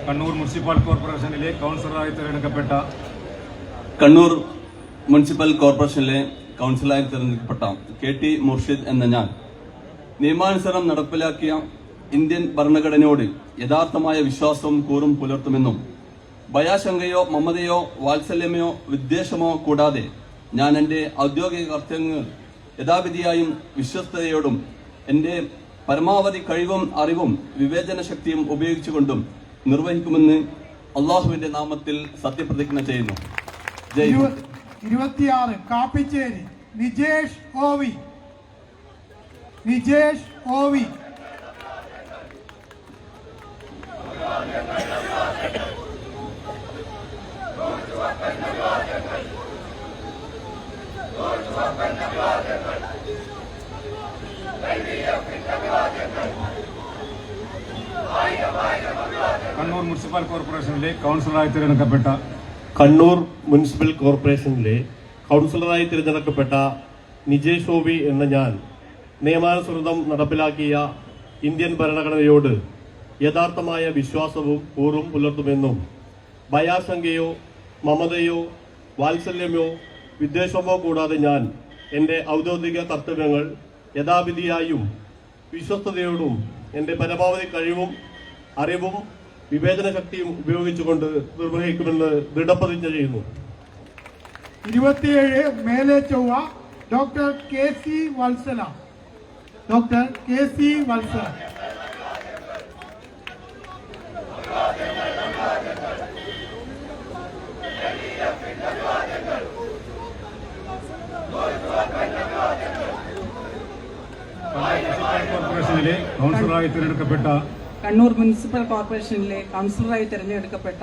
Kannur municipal കോർപ്പറേഷനിലെ കൗൺസിലറായി തിരഞ്ഞെടുക്കപ്പെട്ട
കണ്ണൂർ മുനിസിപ്പൽ കോർപ്പറേഷനിലെ കൗൺസിലറായി തിരഞ്ഞെടുക്കപ്പെട്ട കെ ടി മുർഷിദ് എന്ന ഞാൻ നിയമാനുസരണം നടപ്പിലാക്കിയ ഇന്ത്യൻ ഭരണഘടനയോട് യഥാർത്ഥമായ വിശ്വാസവും കൂറും പുലർത്തുമെന്നും ഭയാശങ്കയോ മമതയോ വാത്സല്യമോ വിദ്വേഷമോ കൂടാതെ ഞാൻ എൻ്റെ ഔദ്യോഗിക കർത്തവ്യങ്ങൾ യഥാവിധിയായും വിശ്വസ്തയോടും എൻ്റെ പരമാവധി കഴിവും അറിവും വിവേചന ശക്തിയും ഉപയോഗിച്ചുകൊണ്ടും നിർവഹിക്കുമെന്ന് അള്ളാഹുവിന്റെ നാമത്തിൽ സത്യപ്രതിജ്ഞ ചെയ്യുന്നു.
26 കാപ്പിച്ചേരി നിജേഷ് ഓവി. നിജേഷ് ഓവി.
കണ്ണൂർ മുനിസിപ്പൽ കോർപ്പറേഷനിലെ കൗൺസിലറായി തിരഞ്ഞെടുക്കപ്പെട്ട
കണ്ണൂർ മുനിസിപ്പൽ കോർപ്പറേഷനിലെ കൗൺസിലറായി തിരഞ്ഞെടുക്കപ്പെട്ട നിജേഷ് ഓവി എന്ന ഞാൻ നിയമാനുസൃതം നടപ്പിലാക്കിയ ഇന്ത്യൻ ഭരണഘടനയോട് യഥാർത്ഥമായ വിശ്വാസവും കൂറും പുലർത്തുമെന്നും ഭയാശങ്കയോ മമതയോ വാത്സല്യമോ വിദ്വേഷമോ കൂടാതെ ഞാൻ എൻ്റെ ഔദ്യോഗിക കർത്തവ്യങ്ങൾ യഥാവിധിയായും വിശ്വസ്തയോടും എൻ്റെ പരമാവധി കഴിവും അറിവും വിവേചന ശക്തിയും ഉപയോഗിച്ചുകൊണ്ട് നിർവഹിക്കുമെന്ന് ദൃഢപ്രതിജ്ഞ ചെയ്യുന്നു.
27 Mele Chovva doctor K C Vatsala. Doctor K C Vatsala.
കോർപ്പറേഷനിലെ കൗൺസിലറായി തിരഞ്ഞെടുക്കപ്പെട്ട
കണ്ണൂർ മുനിസിപ്പൽ കോർപ്പറേഷനിലെ കൗൺസിലറായി തിരഞ്ഞെടുക്കപ്പെട്ട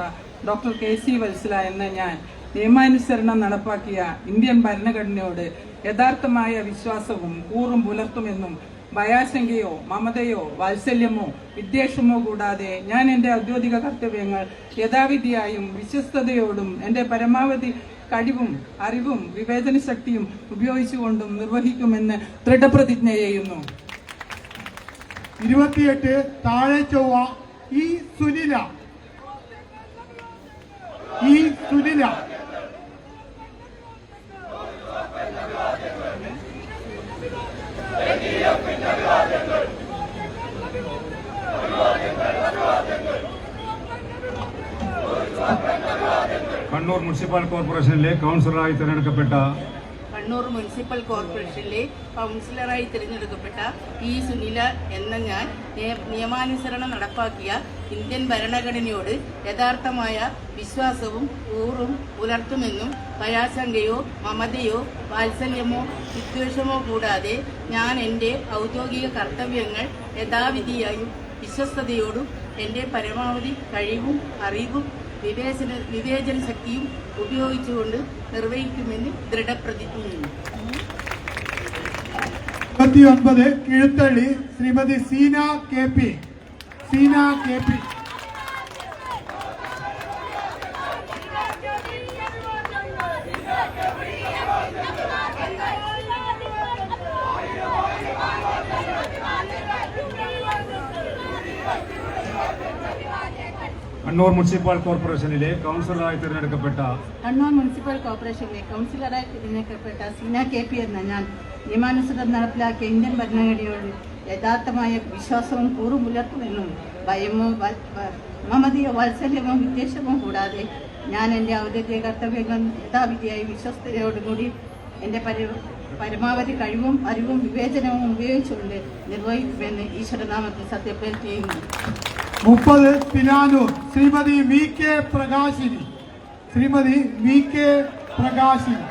ഡോക്ടർ കെ സി വത്സല എന്ന ഞാൻ നിയമാനുസരണം നടപ്പാക്കിയ ഇന്ത്യൻ ഭരണഘടനയോട് യഥാർത്ഥമായ വിശ്വാസവും കൂറും പുലർത്തുമെന്നും ഭയാശങ്കയോ മമതയോ വാത്സല്യമോ വിദ്വേഷമോ കൂടാതെ ഞാൻ എൻ്റെ ഔദ്യോഗിക കർത്തവ്യങ്ങൾ യഥാവിധിയായും വിശ്വസ്തയോടും എൻ്റെ പരമാവധി കഴിവും അറിവും വിവേചന ശക്തിയും ഉപയോഗിച്ചുകൊണ്ടും നിർവഹിക്കുമെന്ന് ദൃഢപ്രതിജ്ഞ ചെയ്യുന്നു.
28 താഴെ ചൊവ്വ ഈ സുനില. ഈ സുനില.
കണ്ണൂർ മുനിസിപ്പൽ കോർപ്പറേഷനിലെ കൗൺസിലറായി തിരഞ്ഞെടുക്കപ്പെട്ട
കണ്ണൂർ മുനിസിപ്പൽ കോർപ്പറേഷനിലെ കൗൺസിലറായി തിരഞ്ഞെടുക്കപ്പെട്ട പി സുനില എന്ന ഞാൻ നിയമാനുസരണം നടപ്പാക്കിയ ഇന്ത്യൻ ഭരണഘടനയോട് യഥാർത്ഥമായ വിശ്വാസവും കൂറും പുലർത്തുമെന്നും ഭയാശങ്കയോ മമതയോ വാത്സല്യമോ വിദ്വേഷമോ കൂടാതെ ഞാൻ എൻ്റെ ഔദ്യോഗിക കർത്തവ്യങ്ങൾ യഥാവിധിയായും വിശ്വസ്തയോടും എൻ്റെ പരമാവധി കഴിവും അറിവും വിവേചന ശക്തിയും ഉപയോഗിച്ചുകൊണ്ട് നിർവഹിക്കുമെന്ന് ദൃഢപ്രതിജ്ഞ ചെയ്യുന്നു.
29 Kizhuthalli Shrimati Seena K P. Seena K P.
Kannur municipal കോർപ്പറേഷനിലെ കൗൺസിലറായി തിരഞ്ഞെടുക്കപ്പെട്ട
സീന KP എന്ന ഞാൻ നിയമാനുസൃതം നടപ്പിലാക്കിയ ഇന്ത്യൻ ഭരണഘടനയോട് യഥാർത്ഥമായ വിശ്വാസവും കൂറും പുലർത്തുമെന്നും ഭയമോ മമതയോ വാത്സല്യമോ വിദ്വേഷമോ കൂടാതെ ഞാൻ എൻ്റെ ഔദ്യോഗിക കർത്തവ്യങ്ങൾ യഥാവിധിയായി വിശ്വസ്തയോടുകൂടി എൻ്റെ പരമാവധി കഴിവും അറിവും വിവേചനവും ഉപയോഗിച്ചുകൊണ്ട് നിർവഹിക്കുമെന്ന് ഈശ്വരനാമത്തിൽ സത്യപ്രതിജ്ഞ ചെയ്യുന്നു.
30 Pilanur Shrimati VK Prakashini. Shrimati VK Prakashini.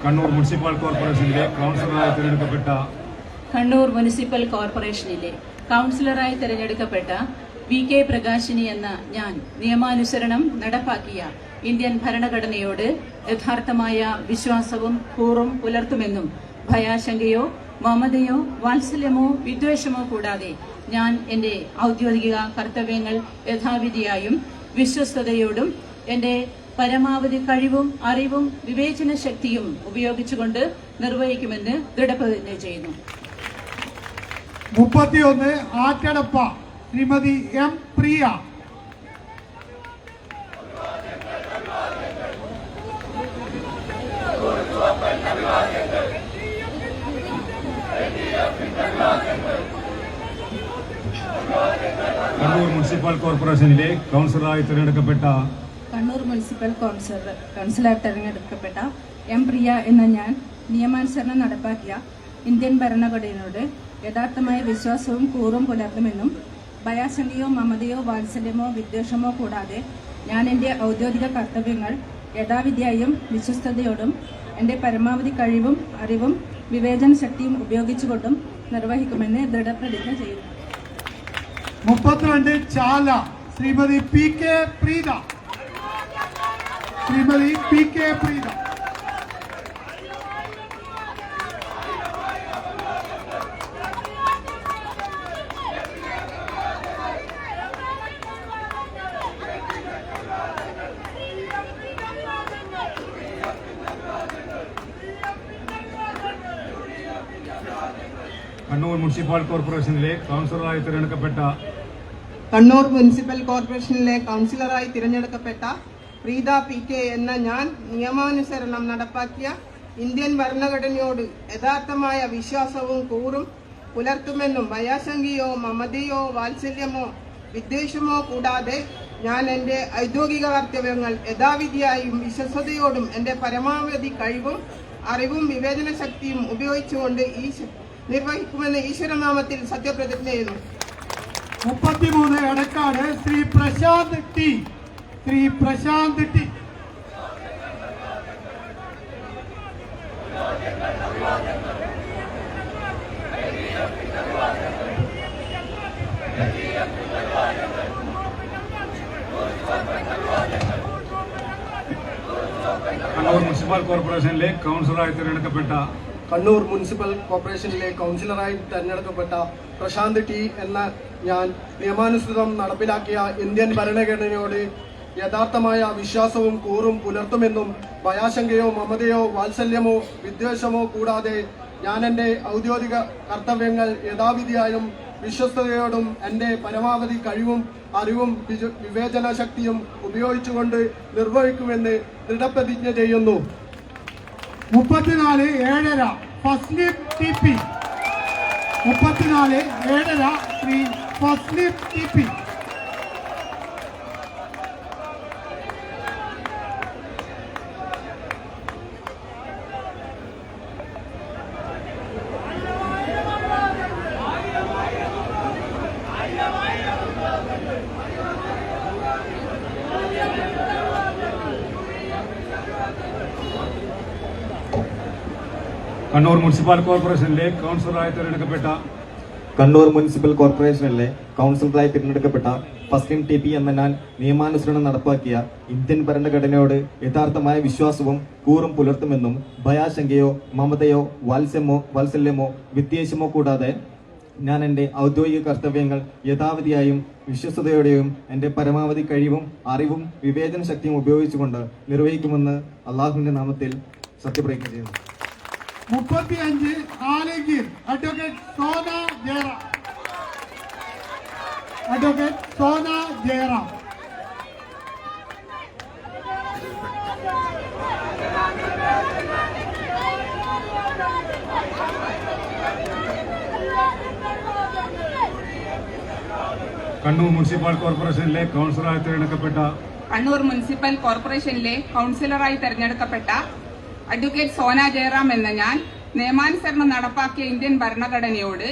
Kannur municipal കോർപ്പറേഷനിലെ കൗൺസിലറായി തിരഞ്ഞെടുക്കപ്പെട്ട
കണ്ണൂർ മുനിസിപ്പൽ കോർപ്പറേഷനിലെ കൗൺസിലറായി തിരഞ്ഞെടുക്കപ്പെട്ട VK പ്രകാശിനി എന്ന ഞാൻ നിയമാനുസരണം നടപ്പാക്കിയ ഇന്ത്യൻ ഭരണഘടനയോട് യഥാർത്ഥമായ വിശ്വാസവും കൂറും പുലർത്തുമെന്നും ഭയാശങ്കയോ മമതയോ വാത്സല്യമോ വിദ്വേഷമോ കൂടാതെ ഞാൻ എൻ്റെ ഔദ്യോഗിക കർത്തവ്യങ്ങൾ യഥാവിധിയായും വിശ്വസ്തയോടും എൻ്റെ പരമാവധി കഴിവും അറിവും വിവേചന ശക്തിയും ഉപയോഗിച്ചുകൊണ്ട് നിർവഹിക്കുമെന്ന് ദൃഢപ്രതിജ്ഞ ചെയ്യുന്നു.
31 ആറ്റടപ്പ ശ്രീമതി M പ്രിയ.
കണ്ണൂർ മുനിസിപ്പൽ കോർപ്പറേഷനിലെ കൗൺസിലറായി തിരഞ്ഞെടുക്കപ്പെട്ട
കണ്ണൂർ മുനിസിപ്പൽ കൗൺസിലർ തെരഞ്ഞെടുക്കപ്പെട്ട M പ്രിയ എന്ന ഞാൻ നിയമാനുസരണം നടപ്പാക്കിയ ഇന്ത്യൻ ഭരണഘടനയോട് യഥാർത്ഥമായ വിശ്വാസവും കൂറും പുലർത്തുമെന്നും ഭയാശങ്കയോ മമതയോ വാത്സല്യമോ വിദ്വേഷമോ കൂടാതെ ഞാൻ എൻ്റെ ഔദ്യോഗിക കർത്തവ്യങ്ങൾ യഥാവിധിയായും വിശ്വസ്തയോടും എൻ്റെ പരമാവധി കഴിവും അറിവും വിവേചന ശക്തിയും ഉപയോഗിച്ചുകൊണ്ടും നിർവഹിക്കുമെന്ന് ദൃഢപ്രതിജ്ഞ ചെയ്യുന്നു.
32 Chala Shrimati PK Preetha. Shrimati PK Preetha.
Kannur municipal കോർപ്പറേഷനിലെ കൗൺസിലറായി തിരഞ്ഞെടുക്കപ്പെട്ട
കണ്ണൂർ മുനിസിപ്പൽ കോർപ്പറേഷനിലെ കൗൺസിലറായി തിരഞ്ഞെടുക്കപ്പെട്ട പ്രീത PK എന്ന ഞാൻ നിയമാനുസരണം നടപ്പാക്കിയ ഇന്ത്യൻ ഭരണഘടനയോട് യഥാർത്ഥമായ വിശ്വാസവും കൂറും പുലർത്തുമെന്നും ഭയാശങ്കയോ മമതയോ വാത്സല്യമോ വിദ്വേഷമോ കൂടാതെ ഞാൻ എൻ്റെ ഔദ്യോഗിക കർത്തവ്യങ്ങൾ യഥാവിധിയായും വിശ്വസ്തയോടും എൻ്റെ പരമാവധി കഴിവും അറിവും വിവേചന ശക്തിയും ഉപയോഗിച്ചുകൊണ്ട് നിർവഹിക്കുമെന്ന് ഈശ്വരനാമത്തിൽ സത്യപ്രതിജ്ഞ ചെയ്യുന്നു.
33 Edakkad Shri Prashanth T. Shri Prashanth T.
Kannur municipal കോർപ്പറേഷനിലെ കൗൺസിലറായി തിരഞ്ഞെടുക്കപ്പെട്ട
കണ്ണൂർ മുനിസിപ്പൽ കോർപ്പറേഷനിലെ കൗൺസിലറായി തെരഞ്ഞെടുക്കപ്പെട്ട പ്രശാന്ത് ടി എന്ന ഞാൻ നിയമാനുസൃതം നടപ്പിലാക്കിയ ഇന്ത്യൻ ഭരണഘടനയോട് യഥാർത്ഥമായ വിശ്വാസവും കൂറും പുലർത്തുമെന്നും ഭയാശങ്കയോ മമതയോ വാത്സല്യമോ വിദ്വേഷമോ കൂടാതെ ഞാൻ എൻ്റെ ഔദ്യോഗിക കർത്തവ്യങ്ങൾ യഥാവിധിയായും വിശ്വസ്തയോടും എൻ്റെ പരമാവധി കഴിവും അറിവും വിവേചന ശക്തിയും ഉപയോഗിച്ചുകൊണ്ട് നിർവഹിക്കുമെന്ന് ദൃഢപ്രതിജ്ഞ ചെയ്യുന്നു.
34 Faslim TP. 34 Shri Faslim TP.
Kannur municipal കോർപ്പറേഷനിലെ കൗൺസിലറായി തിരഞ്ഞെടുക്കപ്പെട്ട
കണ്ണൂർ മുനിസിപ്പൽ കോർപ്പറേഷനിലെ കൗൺസിലറായി തിരഞ്ഞെടുക്കപ്പെട്ട ഫസ്ലിം TP എന്ന ഞാൻ നിയമാനുസരണം നടപ്പാക്കിയ ഇന്ത്യൻ ഭരണഘടനയോട് യഥാർത്ഥമായ വിശ്വാസവും കൂറും പുലർത്തുമെന്നും ഭയാശങ്കയോ മമതയോ വാത്സല്യമോ വിദ്വേഷമോ കൂടാതെ ഞാൻ എൻ്റെ ഔദ്യോഗിക കർത്തവ്യങ്ങൾ യഥാവിധിയായും വിശ്വസ്തയോടെയും എൻ്റെ പരമാവധി കഴിവും അറിവും വിവേചന ശക്തിയും ഉപയോഗിച്ചുകൊണ്ട് നിർവഹിക്കുമെന്ന് അള്ളാഹുവിൻ്റെ നാമത്തിൽ സത്യപ്രതിജ്ഞ ചെയ്യുന്നു.
35 Alagir advocate Sona Jayaram. Advocate Sona Jayaram.
Kannur municipal കോർപ്പറേഷനിലെ കൗൺസിലറായി തിരഞ്ഞെടുക്കപ്പെട്ട
അഡ്വക്കേറ്റ് സോന ജയറാം എന്ന ഞാൻ നിയമാനുസരണം നടപ്പാക്കിയ ഇന്ത്യൻ ഭരണഘടനയോട്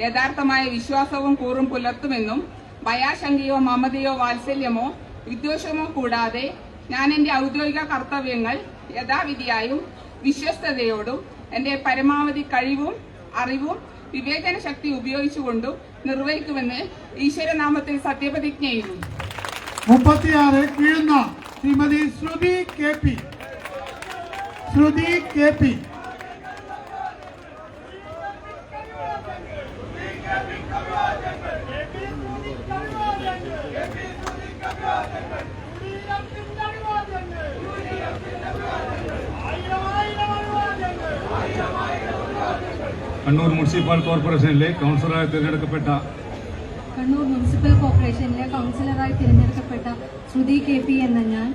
യഥാർത്ഥമായ വിശ്വാസവും കൂറും പുലർത്തുമെന്നും ഭയാശങ്കയോ മമതയോ വാത്സല്യമോ വിദ്വേഷമോ കൂടാതെ ഞാൻ എന്റെ ഔദ്യോഗിക കർത്തവ്യങ്ങൾ യഥാവിധിയായും വിശ്വസ്തയോടും എന്റെ പരമാവധി കഴിവും അറിവും വിവേചന ശക്തി ഉപയോഗിച്ചുകൊണ്ടും നിർവഹിക്കുമെന്ന് ഈശ്വരനാമത്തിൽ സത്യപ്രതിജ്ഞ ചെയ്യുന്നു.
36 കീഴുന്ന ശ്രീമതി ശ്രുതി കെ പി. ശ്രുതി കെ പി.
കണ്ണൂർ മുനിസിപ്പൽ കോർപ്പറേഷനിലെ കൗൺസിലറായി തിരഞ്ഞെടുക്കപ്പെട്ട
കണ്ണൂർ മുനിസിപ്പൽ കോർപ്പറേഷനിലെ കൗൺസിലറായി തിരഞ്ഞെടുക്കപ്പെട്ട ശ്രുതി കെ പി എന്ന ഞാൻ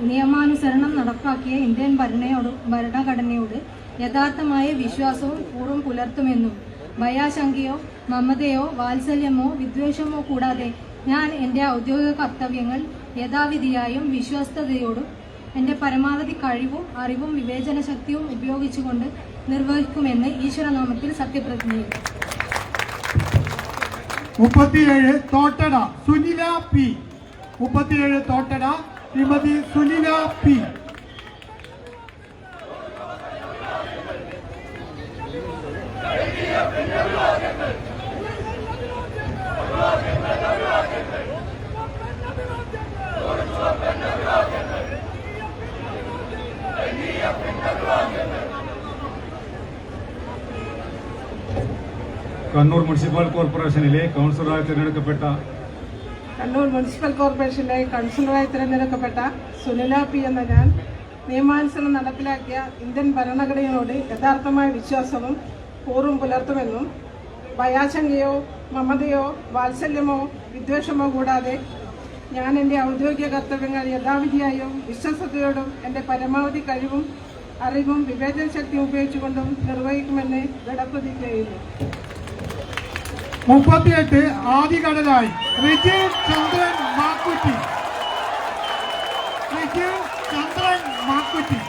നിയമാനുസരണം നടപ്പാക്കിയ ഇന്ത്യൻ ഭരണഘടനയോട് യഥാർത്ഥമായ വിശ്വാസവും കൂറും പുലർത്തുമെന്നും ഭയാശങ്കയോ മമതയോ വാത്സല്യമോ വിദ്വേഷമോ കൂടാതെ ഞാൻ എൻ്റെ ഔദ്യോഗിക കർത്തവ്യങ്ങൾ യഥാവിധിയായും വിശ്വസ്തയോടും എൻ്റെ പരമാവധി കഴിവും അറിവും വിവേചന ശക്തിയും ഉപയോഗിച്ചുകൊണ്ട് നിർവഹിക്കുമെന്ന് ഈശ്വരനാമത്തിൽ സത്യപ്രതിജ്ഞ ചെയ്യുന്നു.
37 Thottada Sunila P. 37 Thottada Shrimati Sunila P.
Kannur municipal കോർപ്പറേഷനിലെ കൗൺസിലറായി തിരഞ്ഞെടുക്കപ്പെട്ട
സുനില പി എന്ന ഞാൻ നിയമാനുസരണം നടപ്പിലാക്കിയ ഇന്ത്യൻ ഭരണഘടനയോട് യഥാർത്ഥമായ വിശ്വാസവും കൂറും പുലർത്തുമെന്നും ഭയാശങ്കയോ മമതയോ വാത്സല്യമോ വിദ്വേഷമോ കൂടാതെ ഞാൻ എൻ്റെ ഔദ്യോഗിക കർത്തവ്യങ്ങൾ യഥാവിധിയായും വിശ്വസ്തയോടും എൻ്റെ പരമാവധി കഴിവും അറിവും വിവേചന ശക്തിയും ഉപയോഗിച്ചുകൊണ്ടും നിർവഹിക്കുമെന്ന് ദൃഢപ്രതിജ്ഞ ചെയ്യുന്നു.
38 ആദികടലായി റിജി ചന്ദ്രൻ മാക്കുറ്റി. റിജി ചന്ദ്രൻ മാക്കുറ്റി.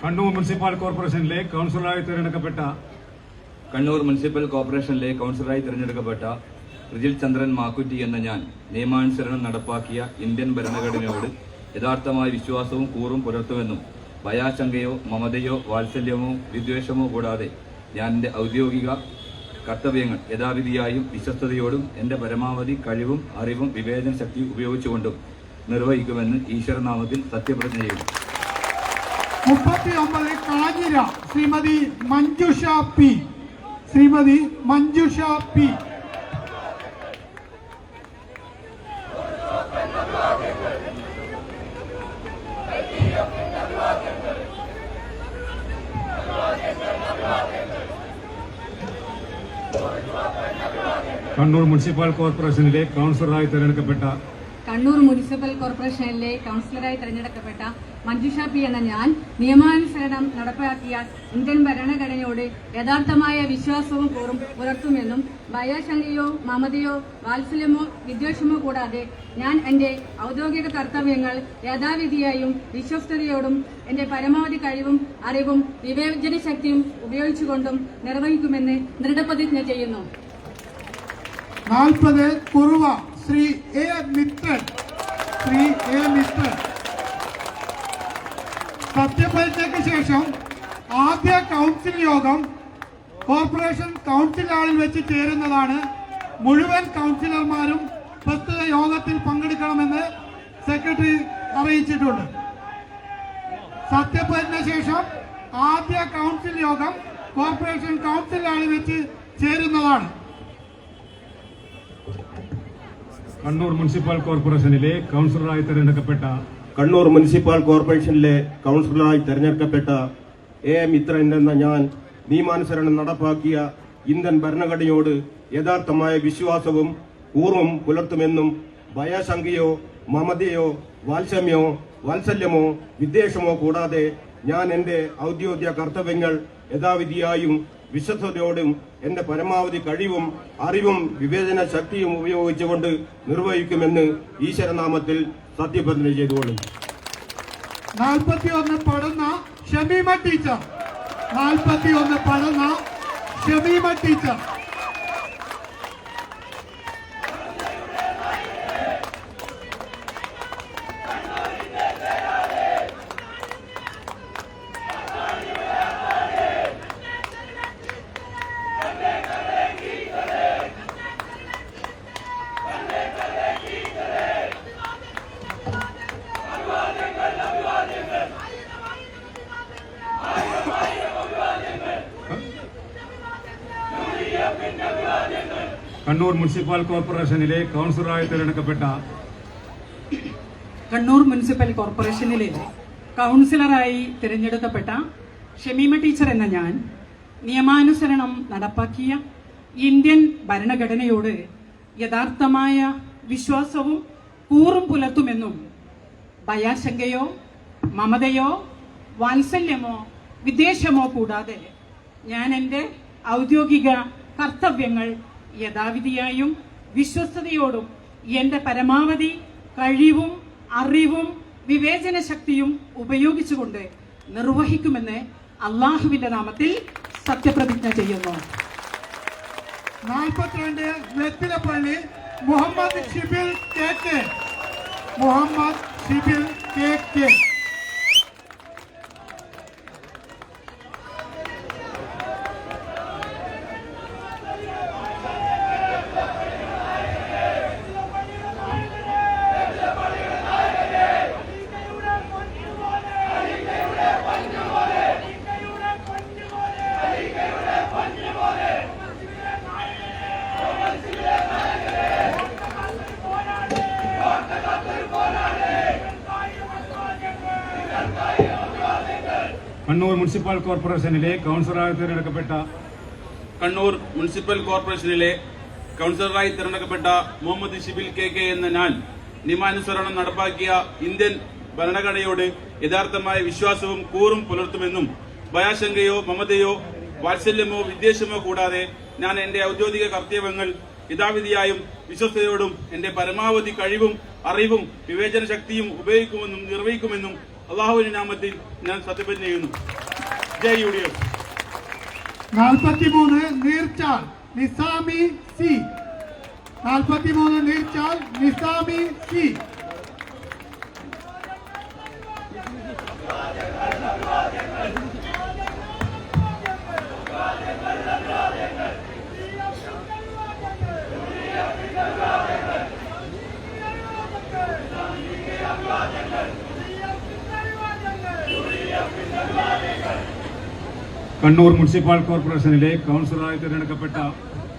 കണ്ണൂർ മുനിസിപ്പൽ കോർപ്പറേഷനിലെ കൗൺസിലറായി തിരഞ്ഞെടുക്കപ്പെട്ട റിജിൽ ചന്ദ്രൻ മാക്കുറ്റി എന്ന ഞാൻ നിയമാനുസരണം നടപ്പാക്കിയ ഇന്ത്യൻ ഭരണഘടനയോട് യഥാർത്ഥമായ വിശ്വാസവും കൂറും പുലർത്തുമെന്നും ഭയാശങ്കയോ മമതയോ വാത്സല്യമോ വിദ്വേഷമോ കൂടാതെ ഞാൻ എൻ്റെ ഔദ്യോഗിക കർത്തവ്യങ്ങൾ യഥാവിധിയായും വിശ്വസ്തയോടും എൻ്റെ പരമാവധി കഴിവും അറിവും വിവേചന ശക്തി ഉപയോഗിച്ചുകൊണ്ടും നിർവഹിക്കുമെന്ന് ഈശ്വരനാമത്തിൽ സത്യപ്രതിജ്ഞ ചെയ്യുന്നു.
39 Kanjira Shrimati Manjusha P. Shrimati Manjusha P.
Kannur municipal കോർപ്പറേഷനിലെ കൗൺസിലറായി തിരഞ്ഞെടുക്കപ്പെട്ട
മഞ്ജുഷ പി എന്ന ഞാൻ നിയമാനുസരണം നടപ്പാക്കിയ ഇന്ത്യൻ ഭരണഘടനയോട് യഥാർത്ഥമായ വിശ്വാസവും കൂറും പുലർത്തുമെന്നും ഭയശങ്കയോ മമതയോ വാത്സല്യമോ വിദ്വേഷമോ കൂടാതെ ഞാൻ എന്റെ ഔദ്യോഗിക കർത്തവ്യങ്ങൾ യഥാവിധിയായും വിശ്വസ്തയോടും എന്റെ പരമാവധി കഴിവും അറിവും വിവേചന ശക്തിയും ഉപയോഗിച്ചുകൊണ്ടും നിർവഹിക്കുമെന്ന് ദൃഢപ്രതിജ്ഞ ചെയ്യുന്നു.
40 കുറുവ ശ്രീ എ മിത്രൻ. സത്യപ്രതിജ്ഞയ്ക്ക് ശേഷം ആദ്യ കൗൺസിൽ യോഗം കോർപ്പറേഷൻ കൗൺസിൽ ഹാളിൽ വെച്ച് ചേരുന്നതാണ്. മുഴുവൻ കൗൺസിലർമാരും പ്രസ്തുത യോഗത്തിൽ പങ്കെടുക്കണമെന്ന് സെക്രട്ടറി അറിയിച്ചിട്ടുണ്ട്. സത്യപ്രതിജ്ഞ ശേഷം ആദ്യ കൗൺസിൽ യോഗം കോർപ്പറേഷൻ കൗൺസിൽ ഹാളിൽ വെച്ച് ചേരുന്നതാണ്.
കണ്ണൂർ മുനിസിപ്പൽ കോർപ്പറേഷനിലെ കൗൺസിലറായി തിരഞ്ഞെടുക്കപ്പെട്ട
എ മിത്രൻ എന്ന ഞാൻ നിയമാനുസരണം നടപ്പാക്കിയ ഇന്ത്യൻ ഭരണഘടനയോട് യഥാർത്ഥമായ വിശ്വാസവും കൂറും പുലർത്തുമെന്നും ഭയശങ്കയോ മമതയോ വാത്സല്യമോ വിദ്വേഷമോ കൂടാതെ ഞാൻ എന്റെ ഔദ്യോഗിക കർത്തവ്യങ്ങൾ യഥാവിധിയായും വിശ്വസ്തയോടും എന്റെ പരമാവധി കഴിവും അറിവും വിവേചന ശക്തിയും ഉപയോഗിച്ചുകൊണ്ട് നിർവഹിക്കുമെന്ന് ഈശ്വരനാമത്തിൽ സത്യപ്രതിജ്ഞ ചെയ്തുകൊള്ളും.
41 പടന്ന ഷമീമ ടീച്ചർ. 41 പടന്ന ഷമീമ ടീച്ചർ.
കണ്ണൂർ മുനിസിപ്പൽ കോർപ്പറേഷനിലെ കൗൺസിലറായി തിരഞ്ഞെടുക്കപ്പെട്ട
ഷമീമ ടീച്ചർ എന്ന ഞാൻ നിയമാനുസരണം നടപ്പാക്കിയ ഇന്ത്യൻ ഭരണഘടനയോട് യഥാർത്ഥമായ വിശ്വാസവും കൂറും പുലർത്തുമെന്നും ഭയാശങ്കയോ മമതയോ വാത്സല്യമോ വിദ്വേഷമോ കൂടാതെ ഞാൻ എന്റെ ഔദ്യോഗിക കർത്തവ്യങ്ങൾ യഥാവിധിയായും വിശ്വസ്തയോടും എന്റെ പരമാവധി കഴിവും അറിവും വിവേചന ശക്തിയും ഉപയോഗിച്ചുകൊണ്ട് നിർവഹിക്കുമെന്ന് അള്ളാഹുവിന്റെ നാമത്തിൽ സത്യപ്രതിജ്ഞ ചെയ്യുന്നു.
42 Vethilappally Muhammad Shibil K K.
Kannur municipal കോർപ്പറേഷനിലെ കൗൺസിലറായി തിരഞ്ഞെടുക്കപ്പെട്ട മുഹമ്മദ് ഷിബിൽ കെ എന്ന ഞാൻ നിയമാനുസരണം നടപ്പാക്കിയ ഇന്ത്യൻ ഭരണഘടനയോട് യഥാർത്ഥമായ വിശ്വാസവും കൂറും പുലർത്തുമെന്നും ഭയാശങ്കയോ മമതയോ വാത്സല്യമോ വിദ്വേഷമോ കൂടാതെ ഞാൻ എന്റെ ഔദ്യോഗിക കർത്തവ്യങ്ങൾ യഥാവിധിയായും വിശ്വസ്തയോടും എന്റെ പരമാവധി കഴിവും അറിവും വിവേചന ശക്തിയും ഉപയോഗിക്കുമെന്നും നിർവഹിക്കുമെന്നും അള്ളാഹുവിന്റെ നാമത്തിൽ ഞാൻ സത്യപ്രതിജ്ഞ ചെയ്യുന്നു. ജയ് UDF.
43 നീർച്ചാൽ നിസാമി സി. 43 നീർച്ചാൽ നിസാമി സി.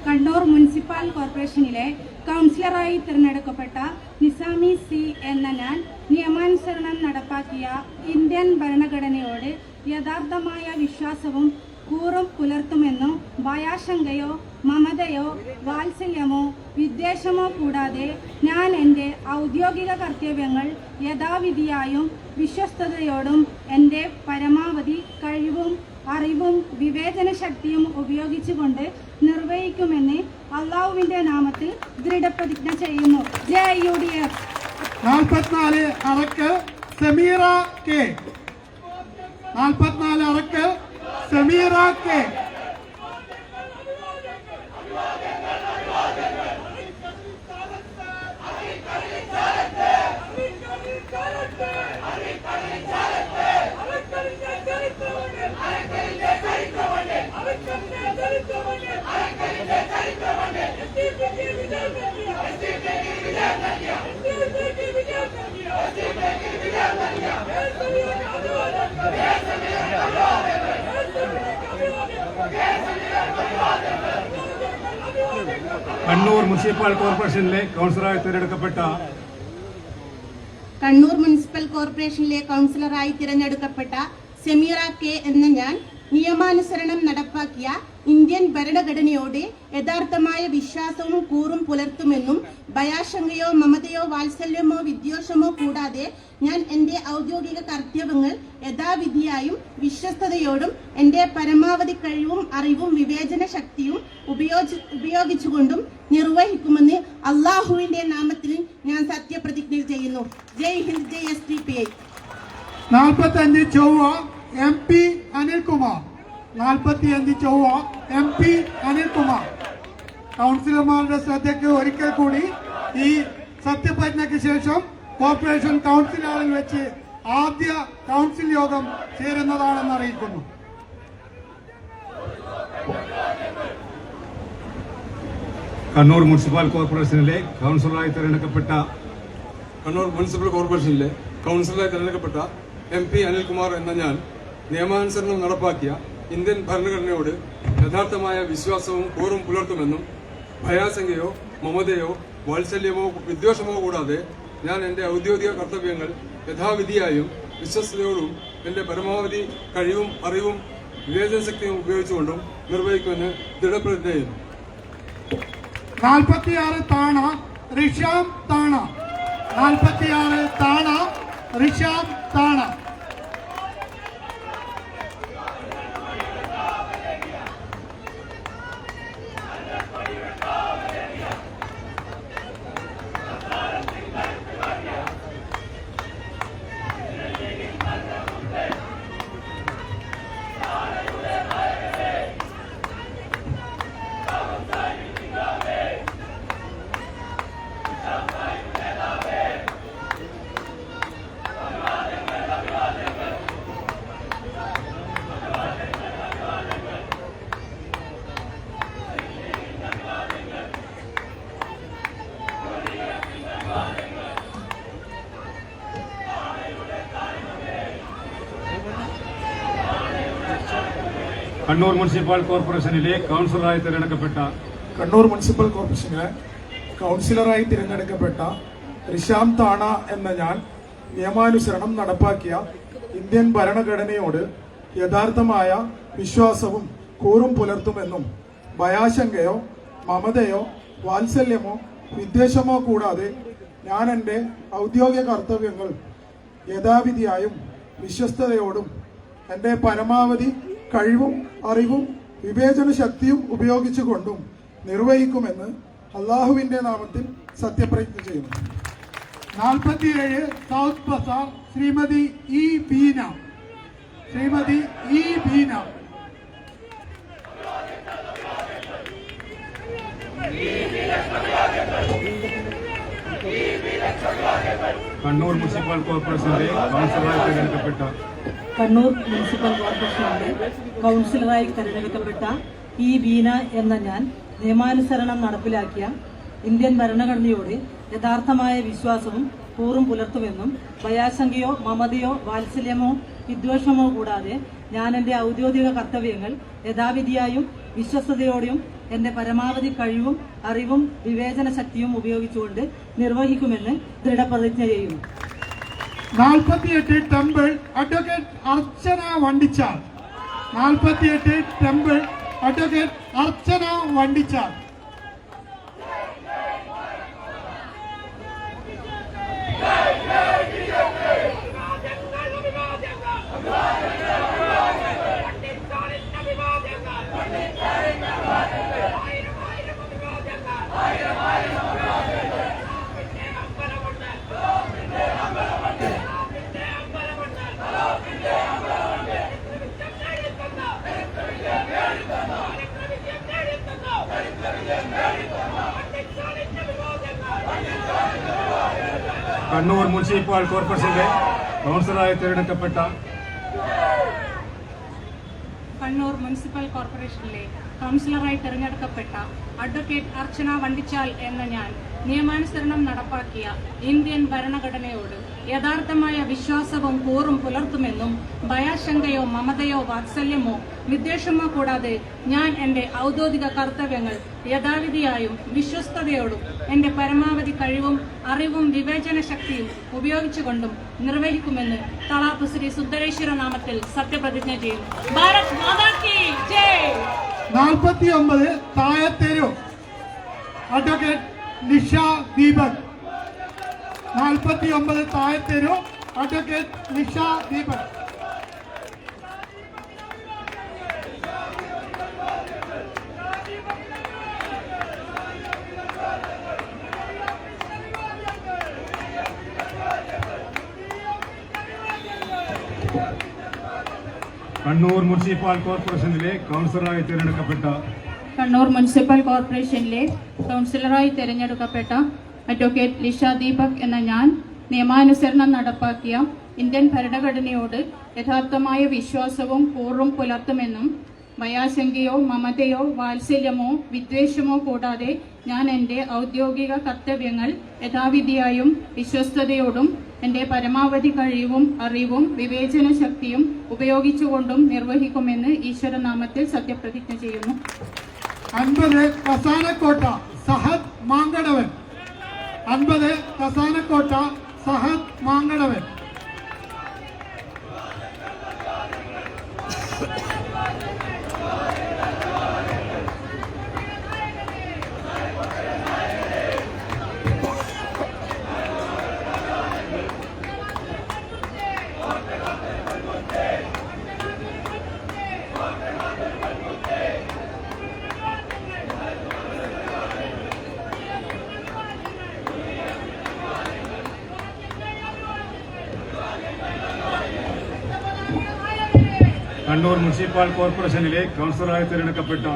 കണ്ണൂർ മുനിസിപ്പൽ കോർപ്പറേഷനിലെ കൗൺസിലറായി തിരഞ്ഞെടുക്കപ്പെട്ട നിസാമി സി എന്ന ഞാൻ നിയമാനുസരണം നടപ്പാക്കിയ ഇന്ത്യൻ ഭരണഘടനയോട് യഥാർത്ഥമായ വിശ്വാസവും കൂറും പുലർത്തുമെന്നും ഭയാശങ്കയോ
മമതയോ വാത്സല്യമോ വിദ്വേഷമോ കൂടാതെ ഞാൻ എൻ്റെ ഔദ്യോഗിക കർത്തവ്യങ്ങൾ യഥാവിധിയായും വിശ്വസ്തയോടും എൻ്റെ പരമാവധി കഴിവും അറിവും വിവേചന ശക്തിയും ഉപയോഗിച്ചുകൊണ്ട് നിർവഹിക്കുമെന്ന് അള്ളാഹുവിൻ്റെ നാമത്തിൽ ദൃഢപ്രതിജ്ഞ ചെയ്യുന്നു. JUDF.
44 Arakkal Sameera K. 44 Arakkal Sameera K.
Kannur municipal കോർപ്പറേഷനിലെ കൗൺസിലറായി തിരഞ്ഞെടുക്കപ്പെട്ട
കണ്ണൂർ മുനിസിപ്പൽ കോർപ്പറേഷനിലെ കൗൺസിലറായി തിരഞ്ഞെടുക്കപ്പെട്ട സമീറ കെ എന്ന ഞാൻ നിയമാനുസരണം നടപ്പാക്കിയ ഇന്ത്യൻ ഭരണഘടനയോട് യഥാർത്ഥമായ വിശ്വാസവും കൂറും പുലർത്തുമെന്നും ഭയാശങ്കയോ മമതയോ വാത്സല്യമോ വിദ്വേഷമോ കൂടാതെ ഞാൻ എൻ്റെ ഔദ്യോഗിക കർത്തവ്യങ്ങൾ യഥാവിധിയായും വിശ്വസ്തയോടും എൻ്റെ പരമാവധി കഴിവും അറിവും വിവേചന ശക്തിയും ഉപയോഗിച്ചുകൊണ്ടും നിർവഹിക്കുമെന്ന് അള്ളാഹുവിൻ്റെ നാമത്തിൽ ഞാൻ സത്യപ്രതിജ്ഞ ചെയ്യുന്നു. ജയ് ഹിന്ദ്, ജയ് SDPI.
45 ചൊവ്വ MP അനിൽകുമാർ. 45 ചൊവ്വ MP അനിൽകുമാർ. കൗൺസിലർമാരുടെ ശ്രദ്ധയ്ക്ക് ഒരിക്കൽ കൂടി ഈ സത്യപ്രതിജ്ഞയ്ക്ക് ശേഷം കോർപ്പറേഷൻ കൗൺസിൽ ഹാളിൽ വെച്ച് ആദ്യ കൗൺസിൽ യോഗം ചേരുന്നതാണെന്ന് അറിയിക്കുന്നു.
കണ്ണൂർ മുനിസിപ്പൽ കോർപ്പറേഷനിലെ കൗൺസിലറായി തിരഞ്ഞെടുക്കപ്പെട്ട
MP അനിൽകുമാർ എന്ന ഞാൻ നിയമാനുസരണം നടപ്പാക്കിയ ഇന്ത്യൻ ഭരണഘടനയോട് യഥാർത്ഥമായ വിശ്വാസവും കൂറും പുലർത്തുമെന്നും ഭയാശങ്കയോ മമതയോ വാത്സല്യമോ വിദ്വേഷമോ കൂടാതെ ഞാൻ എൻ്റെ ഔദ്യോഗിക കർത്തവ്യങ്ങൾ യഥാവിധിയായും വിശ്വസ്തയോടും എൻ്റെ പരമാവധി കഴിവും അറിവും വിവേചന ശക്തിയും ഉപയോഗിച്ചുകൊണ്ടും നിർവഹിക്കുമെന്ന് ദൃഢപ്രതിജ്ഞ ചെയ്യുന്നു.
46 താണ റിഷാം താണ. 46 താണ റിഷാം താണ.
കണ്ണൂർ മുനിസിപ്പൽ കോർപ്പറേഷനിലെ കൗൺസിലറായി തിരഞ്ഞെടുക്കപ്പെട്ട
കണ്ണൂർ മുനിസിപ്പൽ കോർപ്പറേഷനിലെ കൗൺസിലറായി തിരഞ്ഞെടുക്കപ്പെട്ട റിഷാം താണ എന്ന ഞാൻ നിയമാനുസരണം നടപ്പാക്കിയ ഇന്ത്യൻ ഭരണഘടനയോട് യഥാർത്ഥമായ വിശ്വാസവും കൂറും പുലർത്തുമെന്നും ഭയാശങ്കയോ മമതയോ വാത്സല്യമോ വിദ്വേഷമോ കൂടാതെ ഞാൻ എൻ്റെ ഔദ്യോഗിക കർത്തവ്യങ്ങൾ യഥാവിധിയായും വിശ്വസ്തയോടും എൻ്റെ പരമാവധി കഴിവും അറിവും വിവേചന ശക്തിയും ഉപയോഗിച്ചുകൊണ്ടും നിർവഹിക്കുമെന്ന് അള്ളാഹുവിൻ്റെ നാമത്തിൽ സത്യപ്രതിജ്ഞ ചെയ്യുന്നു. 47 south Bazar Shrimati E Beena. Shrimati E Beena.
Kannur municipal കോർപ്പറേഷനിലെ കൗൺസിലറായി തിരഞ്ഞെടുക്കപ്പെട്ട
കണ്ണൂർ മുനിസിപ്പൽ കോർപ്പറേഷനിലെ കൗൺസിലറായി തിരഞ്ഞെടുക്കപ്പെട്ട ഇ ബീന എന്ന ഞാൻ നിയമാനുസരണം നടപ്പിലാക്കിയ ഇന്ത്യൻ ഭരണഘടനയോട് യഥാർത്ഥമായ വിശ്വാസവും കൂറും പുലർത്തുമെന്നും ഭയാശങ്കയോ മമതയോ വാത്സല്യമോ വിദ്വേഷമോ കൂടാതെ ഞാൻ എൻ്റെ ഔദ്യോഗിക കർത്തവ്യങ്ങൾ യഥാവിധിയായും വിശ്വസ്തയോടെയും എൻ്റെ പരമാവധി കഴിവും അറിവും വിവേചന ശക്തിയും ഉപയോഗിച്ചുകൊണ്ട് നിർവഹിക്കുമെന്ന് ദൃഢപ്രതിജ്ഞ ചെയ്യുന്നു.
48 ടെമ്പിൾ അഡ്വക്കേറ്റ് അർച്ചന വണ്ടിച്ചാൽ. 48 ടെമ്പിൾ അഡ്വക്കേറ്റ് അർച്ചന വണ്ടിച്ചാൽ.
കണ്ണൂർ മുനിസിപ്പൽ കോർപ്പറേഷനിലെ കൗൺസിലറായി തിരഞ്ഞെടുക്കപ്പെട്ട
കണ്ണൂർ മുനിസിപ്പൽ കോർപ്പറേഷനിലെ കൗൺസിലറായി തിരഞ്ഞെടുക്കപ്പെട്ട അഡ്വക്കേറ്റ് അർച്ചന വണ്ടിച്ചാൽ എന്ന ഞാൻ നിയമാനുസരണം നടപ്പാക്കിയ ഇന്ത്യൻ ഭരണഘടനയോട് യഥാർത്ഥമായ വിശ്വാസവും കൂറും പുലർത്തുമെന്നും ഭയാശങ്കയോ മമതയോ വാത്സല്യമോ വിദ്വേഷമോ കൂടാതെ ഞാൻ എന്റെ ഔദ്യോഗിക കർത്തവ്യങ്ങൾ യഥാവിധിയായും വിശ്വസ്തയോടും എന്റെ പരമാവധി കഴിവും അറിവും വിവേചന ശക്തിയും ഉപയോഗിച്ചുകൊണ്ടും നിർവഹിക്കുമെന്ന് തളാപ്പ് ശ്രീ സുന്ദരേശ്വര നാമത്തിൽ സത്യപ്രതിജ്ഞ ചെയ്യുന്നു. ഭാരത് മാതാ കീ ജയ്.
49 Thazhatheru advocate Nisha Deepak. 49 Thazhatheru advocate Nisha Deepak.
Kannur municipal കോർപ്പറേഷനിലെ കൗൺസിലറായി തിരഞ്ഞെടുക്കപ്പെട്ട
കണ്ണൂർ മുനിസിപ്പൽ കോർപ്പറേഷനിലെ കൗൺസിലറായി തിരഞ്ഞെടുക്കപ്പെട്ട അഡ്വക്കേറ്റ് ലിഷ ദീപക് എന്ന ഞാൻ നിയമാനുസരണം നടപ്പാക്കിയ ഇന്ത്യൻ ഭരണഘടനയോട് യഥാർത്ഥമായ വിശ്വാസവും കൂറും പുലർത്തുമെന്നും ഭയാശങ്കയോ മമതയോ വാത്സല്യമോ വിദ്വേഷമോ കൂടാതെ ഞാൻ എൻ്റെ ഔദ്യോഗിക കർത്തവ്യങ്ങൾ യഥാവിധിയായും വിശ്വസ്തയോടും എൻ്റെ പരമാവധി കഴിവും അറിവും വിവേചന ശക്തിയും ഉപയോഗിച്ചുകൊണ്ടും നിർവഹിക്കുമെന്ന് ഈശ്വരനാമത്തിൽ സത്യപ്രതിജ്ഞ ചെയ്യുന്നു.
50 കസാനക്കോട്ട സഹദ് മാങ്കടവൻ. 50 കസാനക്കോട്ട സഹദ് മാങ്കടവൻ.
കണ്ണൂർ മുനിസിപ്പൽ കോർപ്പറേഷനിലെ കൗൺസിലറായി തിരഞ്ഞെടുക്കപ്പെട്ട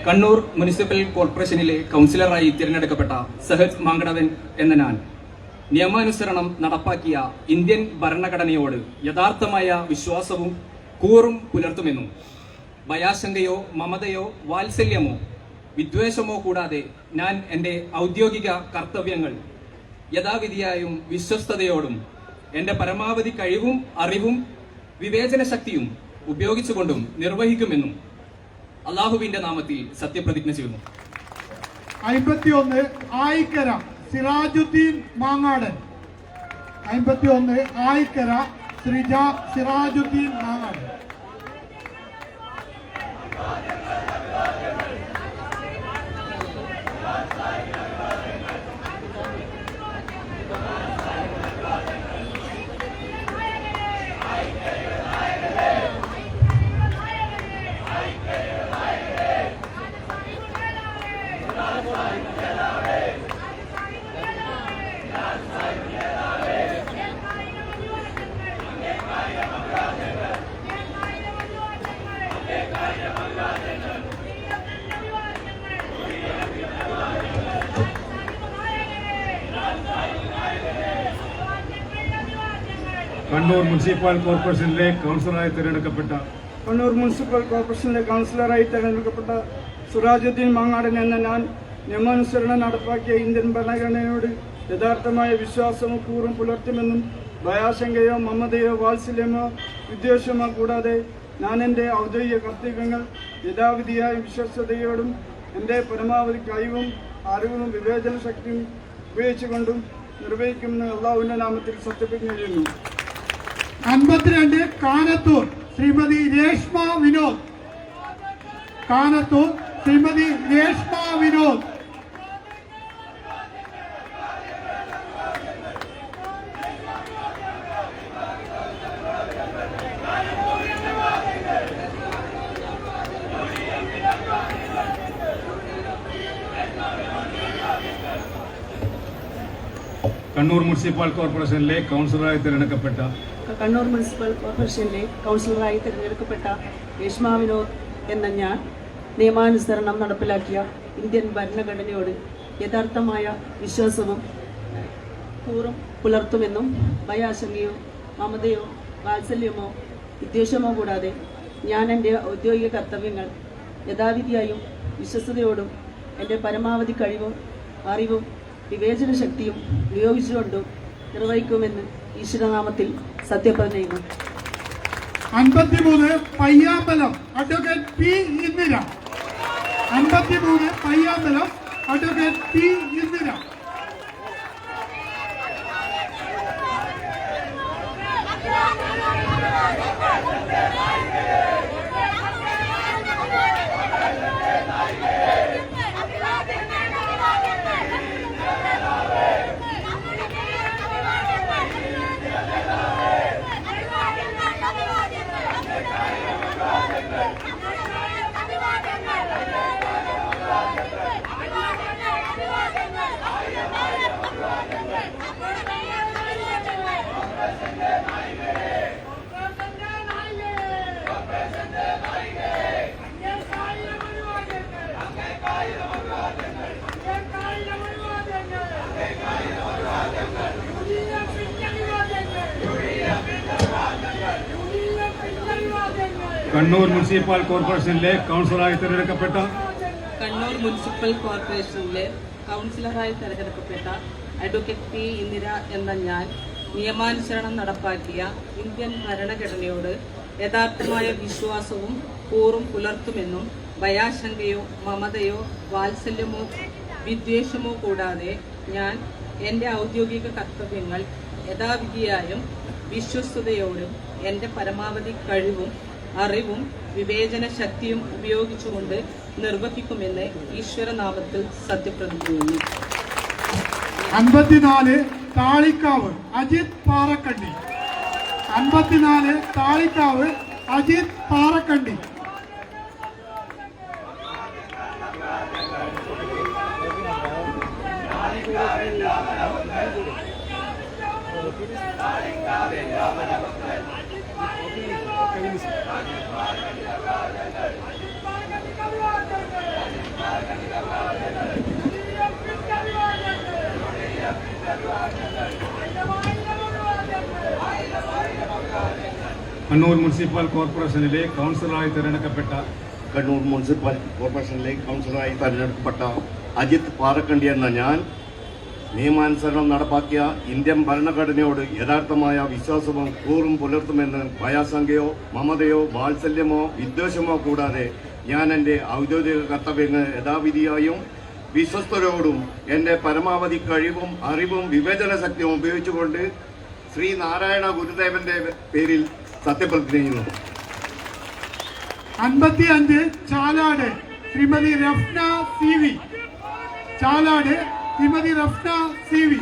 കണ്ണൂർ മുനിസിപ്പൽ കോർപ്പറേഷനിലെ കൗൺസിലറായി തിരഞ്ഞെടുക്കപ്പെട്ട സഹദ് മാങ്കടവൻ എന്ന ഞാൻ നിയമാനുസരണം നടപ്പാക്കിയ ഇന്ത്യൻ ഭരണഘടനയോട് യഥാർത്ഥമായ വിശ്വാസവും കൂറും പുലർത്തുമെന്നും ഭയാശങ്കയോ മമതയോ വാത്സല്യമോ വിദ്വേഷമോ കൂടാതെ ഞാൻ എൻ്റെ ഔദ്യോഗിക കർത്തവ്യങ്ങൾ യഥാവിധിയായും വിശ്വസ്തയോടും എൻ്റെ പരമാവധി കഴിവും അറിവും വിവേചന ശക്തിയും ഉപയോഗിച്ചുകൊണ്ടും നിർവഹിക്കുമെന്നും അള്ളാഹുവിന്റെ നാമത്തിൽ സത്യപ്രതിജ്ഞ ചെയ്യുന്നു.
51 ആയിക്കര സിറാജുദ്ദീൻ മാങ്ങാടൻ. 51 ആയിക്കര സിറാജുദ്ദീൻ മാങ്ങാടൻ.
കണ്ണൂർ മുനിസിപ്പൽ കോർപ്പറേഷനിലെ കൗൺസിലറായി തിരഞ്ഞെടുക്കപ്പെട്ട
കണ്ണൂർ മുനിസിപ്പൽ കോർപ്പറേഷനിലെ കൗൺസിലറായി തിരഞ്ഞെടുക്കപ്പെട്ട സുറാജുദ്ദീൻ മാങ്ങാടൻ എന്ന ഞാൻ നിയമാനുസരണം നടപ്പാക്കിയ ഇന്ത്യൻ ഭരണഘടനയോട് യഥാർത്ഥമായ വിശ്വാസവും കൂറും പുലർത്തുമെന്നും ഭയാശങ്കയോ മമതയോ വാത്സല്യമോ വിദ്വേഷമോ കൂടാതെ ഞാൻ എൻ്റെ ഔദ്യോഗിക കർത്തവ്യങ്ങൾ യഥാവിധിയായ വിശ്വസ്തയോടും എൻ്റെ പരമാവധി കഴിവും അറിവും വിവേചന ശക്തിയും ഉപയോഗിച്ചുകൊണ്ടും നിർവഹിക്കുമെന്ന് അള്ളാഹുവിന്റെ നാമത്തിൽ സത്യപ്രതിജ്ഞ ചെയ്യുന്നു.
52 കാനത്തൂർ ശ്രീമതി രേഷ്മ വിനോദ്. കാനത്തൂർ ശ്രീമതി രേഷ്മ വിനോദ്.
കണ്ണൂർ മുനിസിപ്പൽ കോർപ്പറേഷനിലെ കൗൺസിലറായി തിരഞ്ഞെടുക്കപ്പെട്ട
കണ്ണൂർ മുനിസിപ്പൽ കോർപ്പറേഷനിലെ കൗൺസിലറായി തിരഞ്ഞെടുക്കപ്പെട്ട രേഷ്മ വിനോദ് എന്ന ഞാൻ നിയമാനുസരണം നടപ്പിലാക്കിയ ഇന്ത്യൻ ഭരണഘടനയോട് യഥാർത്ഥമായ വിശ്വാസവും കൂറും പുലർത്തുമെന്നും ഭയാശങ്കയോ മമതയോ വാത്സല്യമോ വിദ്വേഷമോ കൂടാതെ ഞാൻ എൻ്റെ ഔദ്യോഗിക കർത്തവ്യങ്ങൾ യഥാവിധിയായും വിശ്വസ്തയോടും എൻ്റെ പരമാവധി കഴിവും അറിവും വിവേചന ശക്തിയും ഉപയോഗിച്ചുകൊണ്ടും നിർവഹിക്കുമെന്ന് ഈശ്വരനാമത്തിൽ സത്യപ്രതിജ്ഞ ചെയ്യുന്നു.
53 Payyambalam advocate P Indira. 53 Payyambalam advocate P Indira.
Kannur municipal കോർപ്പറേഷനിലെ കൗൺസിലറായി തിരഞ്ഞെടുക്കപ്പെട്ട
കണ്ണൂർ മുനിസിപ്പൽ കോർപ്പറേഷനിലെ കൗൺസിലറായി തിരഞ്ഞെടുക്കപ്പെട്ട അഡ്വക്കേറ്റ് പി ഇന്ദിര എന്ന ഞാൻ നിയമാനുസരണം നടപ്പാക്കിയ ഇന്ത്യൻ ഭരണഘടനയോട് യഥാർത്ഥമായ വിശ്വാസവും കൂറും പുലർത്തുമെന്നും ഭയാശങ്കയോ മമതയോ വാത്സല്യമോ വിദ്വേഷമോ കൂടാതെ ഞാൻ എൻ്റെ ഔദ്യോഗിക കർത്തവ്യങ്ങൾ യഥാവിധിയായും വിശ്വസ്തയോടും എൻ്റെ പരമാവധി കഴിവും അറിവും വിവേചന ശക്തിയും ഉപയോഗിച്ചുകൊണ്ട് നിർവഹിക്കുമെന്ന് ഈശ്വരനാമത്തിൽ സത്യപ്രതിജ്ഞ ചെയ്യുന്നു.
54 താളിക്കാവ് അജിത് പാറക്കണ്ടി. 54 താളിക്കാവ് അജിത് പാറക്കണ്ടി.
കണ്ണൂർ മുനിസിപ്പൽ കോർപ്പറേഷനിലെ കൗൺസിലറായി തിരഞ്ഞെടുക്കപ്പെട്ട
അജിത് പാറക്കണ്ടി എന്ന ഞാൻ നിയമാനുസരണം നടപ്പാക്കിയ ഇന്ത്യൻ ഭരണഘടനയോട് യഥാർത്ഥമായ വിശ്വാസവും കൂറും പുലർത്തുമെന്ന് ഭയാശങ്കയോ മമതയോ വാത്സല്യമോ വിദ്വേഷമോ കൂടാതെ ഞാൻ എൻ്റെ ഔദ്യോഗിക കർത്തവ്യങ്ങൾ യഥാവിധിയായും വിശ്വസ്തരോടും എൻ്റെ പരമാവധി കഴിവും അറിവും വിവേചന ശക്തിയും ഉപയോഗിച്ചുകൊണ്ട് ശ്രീ നാരായണ ഗുരുദേവന്റെ പേരിൽ സത്യപ്രതിജ്ഞ ചെയ്യുന്നു.
55 Chalad Shrimati Rafna C V. Chalad Shrimati Rafna C V.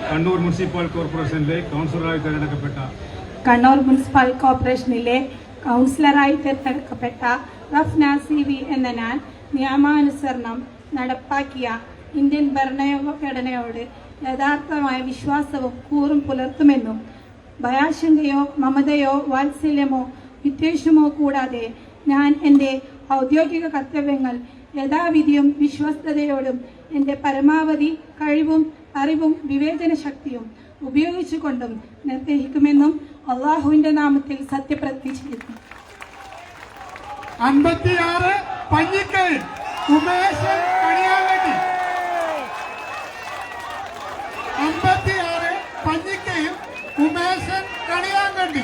Kannur municipal കോർപ്പറേഷനിലെ കൗൺസിലറായി തിരഞ്ഞെടുക്കപ്പെട്ട
കണ്ണൂർ മുനിസിപ്പൽ കോർപ്പറേഷനിലെ കൗൺസിലറായി തിരഞ്ഞെടുക്കപ്പെട്ട റഫ്ന സി വി എന്ന ഞാൻ നിയമാനുസരണം നടപ്പാക്കിയ ഇന്ത്യൻ ഭരണഘടനയോട് യഥാർത്ഥമായ വിശ്വാസവും കൂറും പുലർത്തുമെന്നും ഭയാശങ്കയോ മമതയോ വാത്സല്യമോ വിദ്വേഷമോ കൂടാതെ ഞാൻ എൻ്റെ ഔദ്യോഗിക കർത്തവ്യങ്ങൾ യഥാവിധിയും വിശ്വസ്തയോടും എൻ്റെ പരമാവധി കഴിവും അറിവും വിവേചന ശക്തിയും ഉപയോഗിച്ചുകൊണ്ടും നിർവഹിക്കുമെന്നും അള്ളാഹുവിന്റെ നാമത്തിൽ സത്യപ്രതിജ്ഞ ചെയ്യുന്നു.
56 പഞ്ഞിക്കൽ ഉമേശൻ കണിയാങ്കണ്ടി. 56 പഞ്ഞിക്കയും ഉമേശൻ കണിയാങ്കണ്ടി.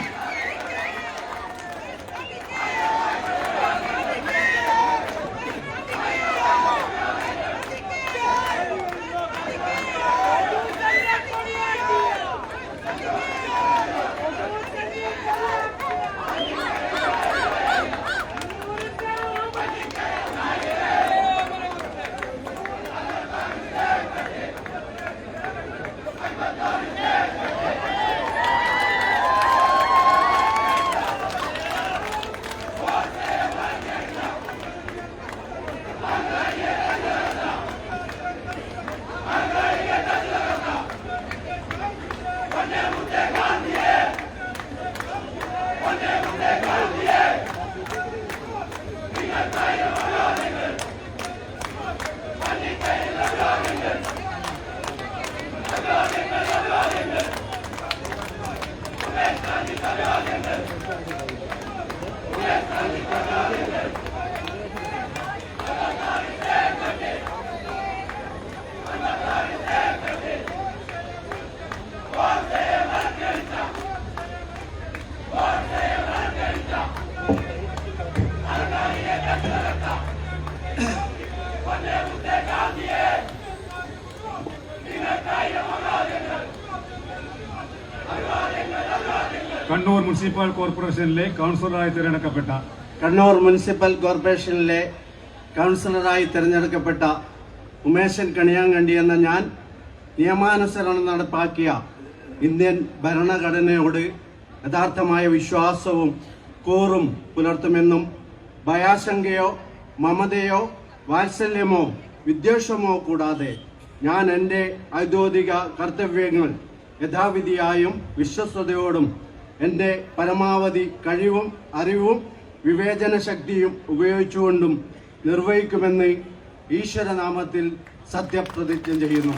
കണ്ണൂർ മുനിസിപ്പൽ കോർപ്പറേഷനിലെ കൗൺസിലറായി തിരഞ്ഞെടുക്കപ്പെട്ട
കണ്ണൂർ മുനിസിപ്പൽ കോർപ്പറേഷനിലെ കൗൺസിലറായി തിരഞ്ഞെടുക്കപ്പെട്ട ഉമേശൻ കണിയാങ്കണ്ടി എന്ന ഞാൻ നിയമാനുസരണം നടപ്പാക്കിയ ഇന്ത്യൻ ഭരണഘടനയോട് യഥാർത്ഥമായ വിശ്വാസവും കൂറും പുലർത്തുമെന്നും ഭയാശങ്കയോ മമതയോ വാത്സല്യമോ വിദ്വേഷമോ കൂടാതെ ഞാൻ എൻ്റെ ഔദ്യോഗിക കർത്തവ്യങ്ങൾ യഥാവിധിയായും വിശ്വസ്തയോടും എൻ്റെ പരമാവധി കഴിവും അറിവും വിവേചന ശക്തിയും ഉപയോഗിച്ചുകൊണ്ടും നിർവഹിക്കുമെന്ന് ഈശ്വരനാമത്തിൽ സത്യപ്രതിജ്ഞ ചെയ്യുന്നു.